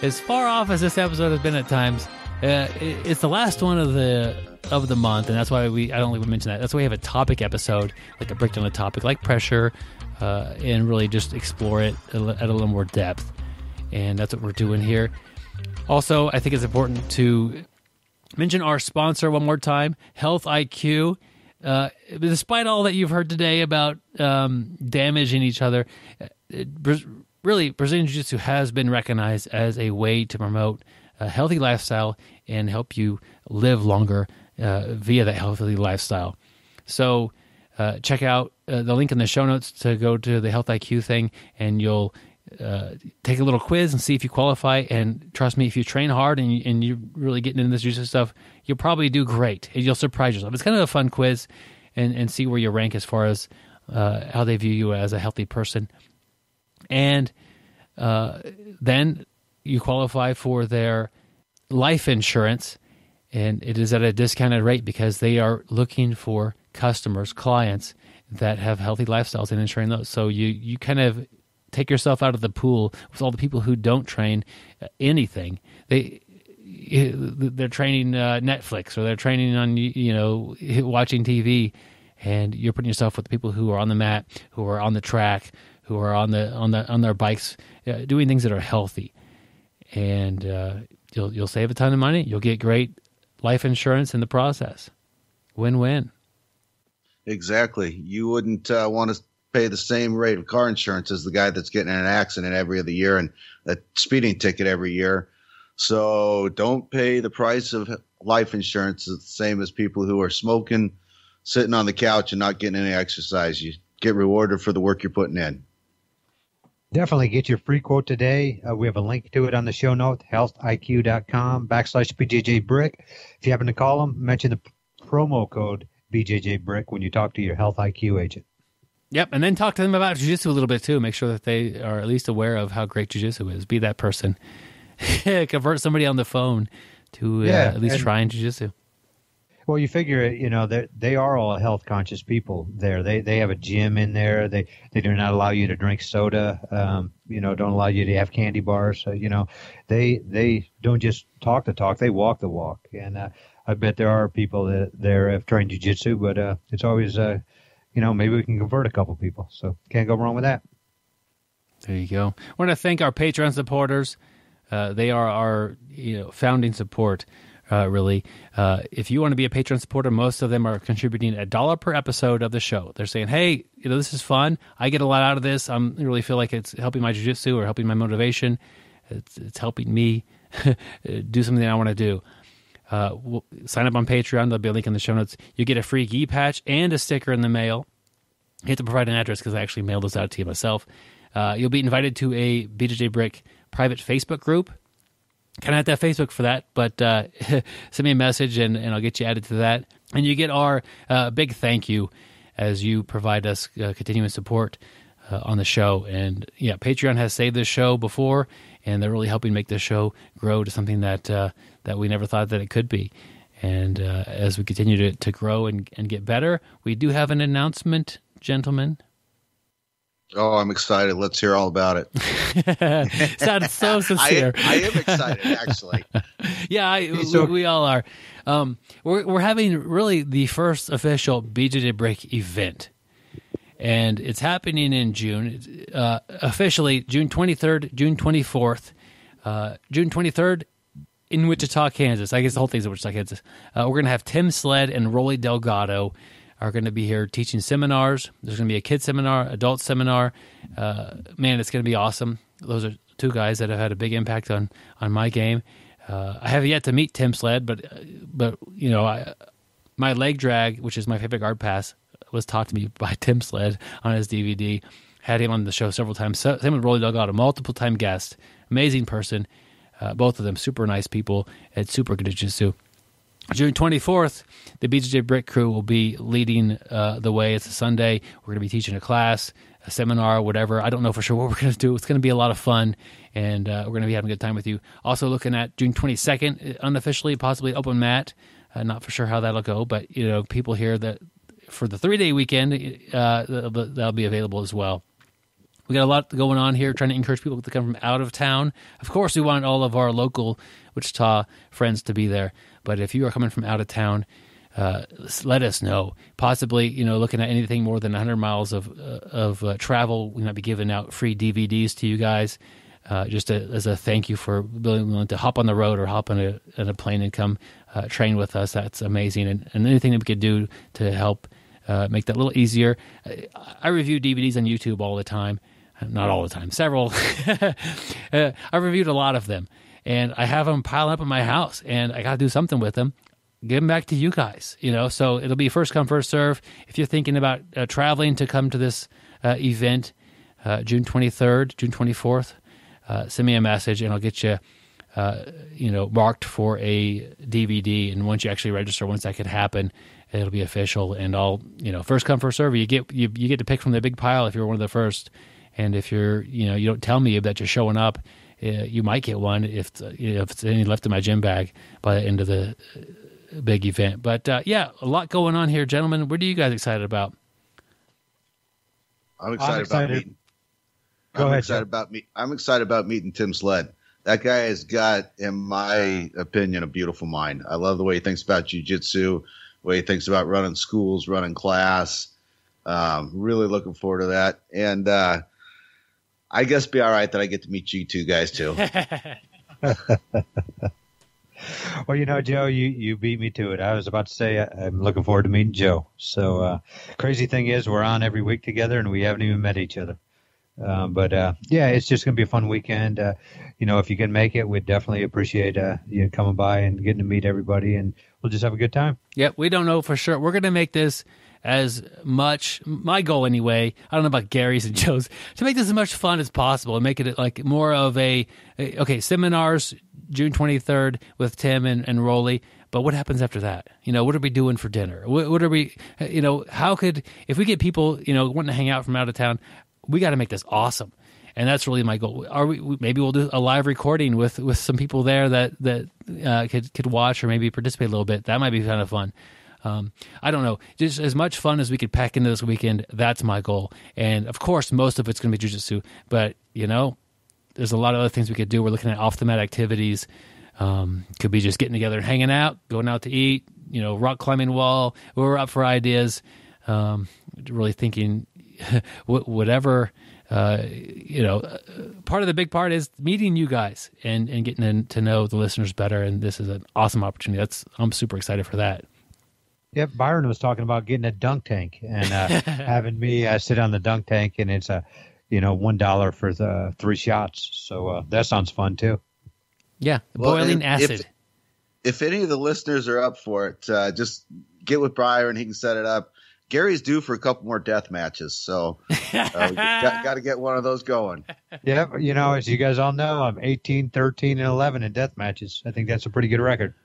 as far off as this episode has been at times, it's the last one of the month, and that's why I don't think we mention that. That's why we have a topic episode, like a breakdown of the topic, like pressure, and really just explore it at a little more depth. And that's what we're doing here. Also, I think it's important to mention our sponsor one more time, Health IQ. Despite all that you've heard today about damaging each other, really, Brazilian Jiu-Jitsu has been recognized as a way to promote a healthy lifestyle and help you live longer via that healthy lifestyle. So check out the link in the show notes to go to the Health IQ thing, and you'll take a little quiz and see if you qualify. And trust me, if you train hard and you're really getting into this jiu-jitsu stuff, you'll probably do great, and you'll surprise yourself. It's kind of a fun quiz, and see where you rank as far as how they view you as a healthy person. And then you qualify for their life insurance, and it is at a discounted rate because they are looking for customers, clients that have healthy lifestyles and insuring those. So you kind of take yourself out of the pool with all the people who don't train anything. They're training Netflix, or they're training on watching TV, and you're putting yourself with the people who are on the mat, who are on the track, who are on their bikes, doing things that are healthy, and you'll save a ton of money. You'll get great life insurance in the process. Win-win. Exactly. You wouldn't want to pay the same rate of car insurance as the guy that's getting in an accident every other year and a speeding ticket every year. So don't pay the price of life insurance the same as people who are smoking, sitting on the couch and not getting any exercise. You get rewarded for the work you're putting in. Definitely get your free quote today. We have a link to it on the show note, healthiq.com/BJJBrick. If you happen to call them, mention the promo code BJJBrick when you talk to your Health IQ agent. Yep, and then talk to them about jiu-jitsu a little bit too. Make sure that they are at least aware of how great jiu-jitsu is. Be that person. Convert somebody on the phone to at least trying jiu-jitsu. Well, you figure, they are all health-conscious people there. They have a gym in there. They do not allow you to drink soda. Don't allow you to have candy bars. So, they don't just talk the talk. They walk the walk. And I bet there are people that there have trained jiu-jitsu, but it's always, maybe we can convert a couple people. So can't go wrong with that. There you go. I want to thank our Patreon supporters. They are our founding support. Really. If you want to be a Patreon supporter, most of them are contributing $1 per episode of the show. They're saying, hey, this is fun. I get a lot out of this. I really feel like it's helping my jiu-jitsu or helping my motivation. It's helping me do something I want to do. Sign up on Patreon. There'll be a link in the show notes. You get a free gi patch and a sticker in the mail. You have to provide an address because I actually mailed those out to you myself. You'll be invited to a BjjBrick private Facebook group. Kind of have to have Facebook for that, but send me a message and I'll get you added to that. And you get our big thank you as you provide us continuous support on the show. And yeah, Patreon has saved this show before, and they're really helping make this show grow to something that we never thought that it could be. And as we continue to grow and get better, we do have an announcement, gentlemen. Oh, I'm excited. Let's hear all about it. Sounds so sincere. I am excited, actually. Yeah, we all are. We're having really the first official BJJBrick event, and it's happening in June. Officially, June 23rd, June 24th. June 23rd in Wichita, Kansas. I guess the whole thing's in Wichita, Kansas. We're going to have Tim Sled and Rolly Delgado are going to be here teaching seminars. There's going to be a kid seminar, adult seminar. Man, it's going to be awesome. Those are two guys that have had a big impact on my game. I have yet to meet Tim Sled, but my leg drag, which is my favorite guard pass, was taught to me by Tim Sled on his DVD. Had him on the show several times. Same with Rolly Delgado, multiple-time guest. Amazing person. Both of them super nice people and super good at jiu-jitsu. June 24th, the BJJBrick crew will be leading the way. It's a Sunday. We're going to be teaching a class, a seminar, whatever. I don't know for sure what we're going to do. It's going to be a lot of fun, and we're going to be having a good time with you. Also looking at June 22nd, unofficially, possibly open mat. Not for sure how that'll go, but people here that for the 3-day weekend, that'll be available as well. We got a lot going on here, trying to encourage people to come from out of town. Of course, we want all of our local Wichita friends to be there. But if you are coming from out of town, let us know. Possibly, looking at anything more than 100 miles of travel, we might be giving out free DVDs to you guys, just as a thank you for being willing to hop on the road or hop on a plane and come train with us. That's amazing. And anything that we could do to help make that a little easier. I review DVDs on YouTube all the time. Not all the time, several. I reviewed a lot of them. And I have them piling up in my house, and I got to do something with them. Give them back to you guys, So it'll be first come, first serve. If you're thinking about traveling to come to this event, June 23rd, June 24th, send me a message, and I'll get you marked for a DVD. And once you actually register, once that could happen, it'll be official. And I'll, first come, first serve. You get to pick from the big pile if you're one of the first. And if you don't tell me that you're showing up, you might get one if it's any left in my gym bag by the end of the big event. But a lot going on here, gentlemen. What are you guys excited about? I'm excited about meeting Tim Sled. That guy has got, in my opinion, a beautiful mind. I love the way he thinks about jiu-jitsu, the way he thinks about running schools, running class. Really looking forward to that. And I guess be all right that I get to meet you two guys too. Well, Joe, you beat me to it. I was about to say I'm looking forward to meeting Joe. So crazy thing is we're on every week together and we haven't even met each other. But it's just going to be a fun weekend. If you can make it, we'd definitely appreciate you coming by and getting to meet everybody, and we'll just have a good time. Yep, we don't know for sure. We're going to make this as much, my goal anyway, I don't know about Gary's and Joe's, to make this as much fun as possible and make it like more of seminars June 23rd with Tim and Rolly. But what happens after that? What are we doing for dinner? What are we, how could, if we get people, wanting to hang out from out of town, we got to make this awesome. And that's really my goal. Maybe we'll do a live recording with some people there that could watch or maybe participate a little bit. That might be kind of fun. I don't know. Just as much fun as we could pack into this weekend, that's my goal. And, of course, most of it's going to be jiu-jitsu. But, there's a lot of other things we could do. We're looking at off-the-mat activities. Could be just getting together and hanging out, going out to eat, rock climbing wall. We're up for ideas. Really thinking whatever, part of the big part is meeting you guys and getting to know the listeners better. And this is an awesome opportunity. I'm super excited for that. Yep, Byron was talking about getting a dunk tank and having me sit on the dunk tank, and it's $1 for the 3 shots. So that sounds fun too. Yeah, boiling acid. If any of the listeners are up for it, just get with Byron. He can set it up. Gary's due for a couple more death matches, so we got to get one of those going. Yeah, as you guys all know, I'm 18, 13, and 11 in death matches. I think that's a pretty good record.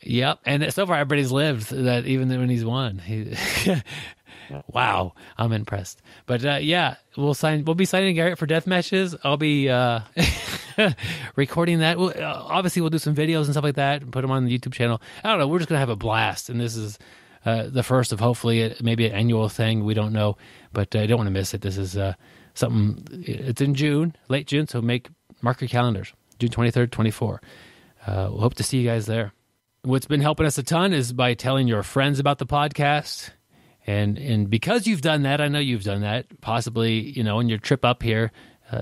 Yep, and so far everybody's lived that, even when he's won. Wow, I'm impressed. But we'll be signing Garrett for death matches. I'll be recording that. Obviously, we'll do some videos and stuff like that and put them on the YouTube channel. I don't know. We're just gonna have a blast, and this is the first of hopefully maybe an annual thing. We don't know, but I don't want to miss it. This is something. It's in June, late June, so mark your calendars. June 23rd, 24. We'll hope to see you guys there. What's been helping us a ton is by telling your friends about the podcast. And because you've done that, I know you've done that, possibly, in your trip up here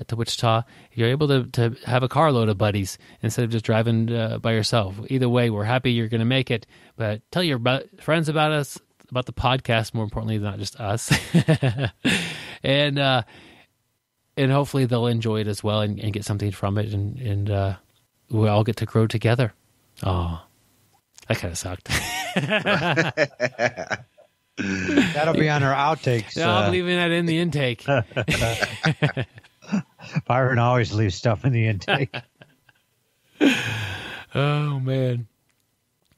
to Wichita, you're able to have a carload of buddies instead of just driving by yourself. Either way, we're happy you're going to make it. But tell your friends about us, about the podcast, more importantly, not just us. and hopefully they'll enjoy it as well and get something from it. And we'll all get to grow together. Oh, that kind of sucked. That'll be on our outtakes. No, I'm leaving that in the intake. Byron always leaves stuff in the intake. Oh, man.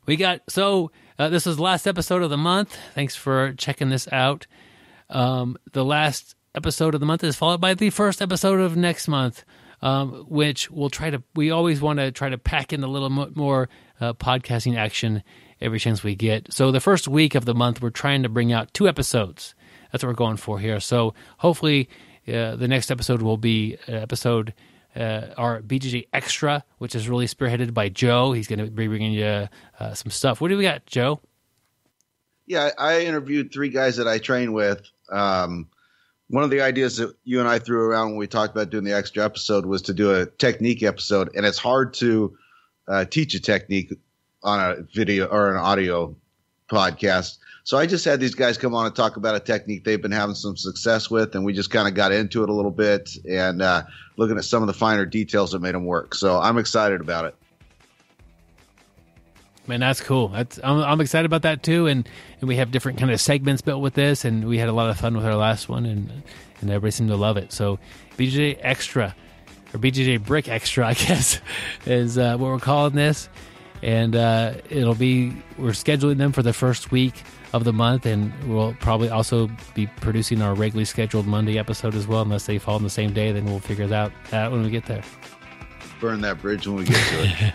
This is the last episode of the month. Thanks for checking this out. The last episode of the month is followed by the first episode of next month, which we always want to try to pack in a little more podcasting action every chance we get. So the first week of the month, we're trying to bring out 2 episodes. That's what we're going for here. So hopefully the next episode will be our BJJ Extra, which is really spearheaded by Joe. He's going to be bringing you some stuff. What do we got, Joe? Yeah, I interviewed 3 guys that I train with. One of the ideas that you and I threw around when we talked about doing the extra episode was to do a technique episode, and it's hard to teach a technique on a video or an audio podcast. So I just had these guys come on and talk about a technique they've been having some success with, and we just kind of got into it a little bit and looking at some of the finer details that made them work. So I'm excited about it. Man, that's cool. I'm excited about that too, and we have different kind of segments built with this, and we had a lot of fun with our last one, and everybody seemed to love it. So BJJ Extra. or BJJBrick Extra, I guess, is what we're calling this. And we're scheduling them for the first week of the month, and we'll probably also be producing our regularly scheduled Monday episode as well, unless they fall on the same day. Then we'll figure that out when we get there. Burn that bridge when we get to it.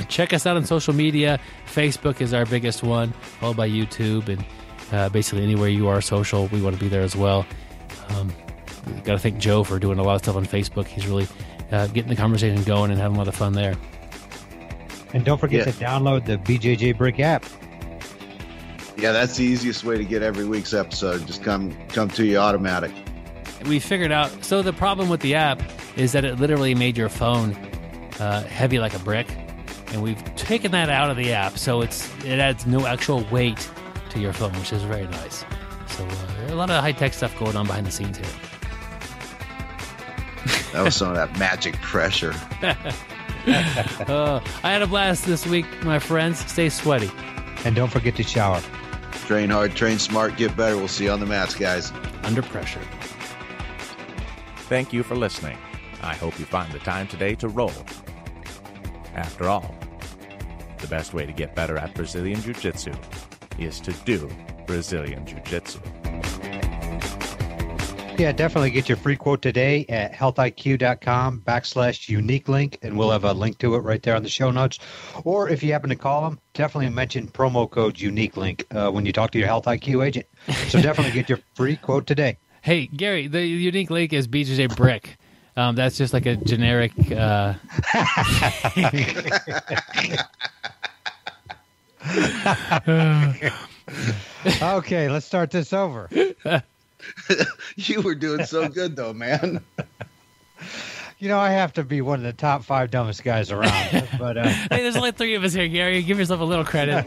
Check us out on social media. Facebook is our biggest one, followed by YouTube, and basically anywhere you are social, we want to be there as well. Got to thank Joe for doing a lot of stuff on Facebook. He's really getting the conversation going and having a lot of fun there. And don't forget to download the BJJBrick app. Yeah, that's the easiest way to get every week's episode. Just come to you automatic. We figured out, so the problem with the app is that it literally made your phone heavy like a brick, and we've taken that out of the app, so it adds no actual weight to your phone, which is very nice. So a lot of high-tech stuff going on behind the scenes here. That was some of that magic pressure. I had a blast this week, my friends. Stay sweaty. And don't forget to shower. Train hard, train smart, get better. We'll see you on the mats, guys. Under Pressure. Thank you for listening. I hope you find the time today to roll. After all, the best way to get better at Brazilian Jiu-Jitsu is to do Brazilian Jiu-Jitsu. Yeah, definitely get your free quote today at healthiq.com/unique link, and we'll have a link to it right there on the show notes. Or if you happen to call them, definitely mention promo code unique link when you talk to your Health IQ agent. So definitely get your free quote today. Hey, Gary, the unique link is BJJBrick. That's just like a generic... Okay, let's start this over. You were doing so good, though, man. You know, I have to be one of the top 5 dumbest guys around. But hey, there's only 3 of us here, Gary. Give yourself a little credit.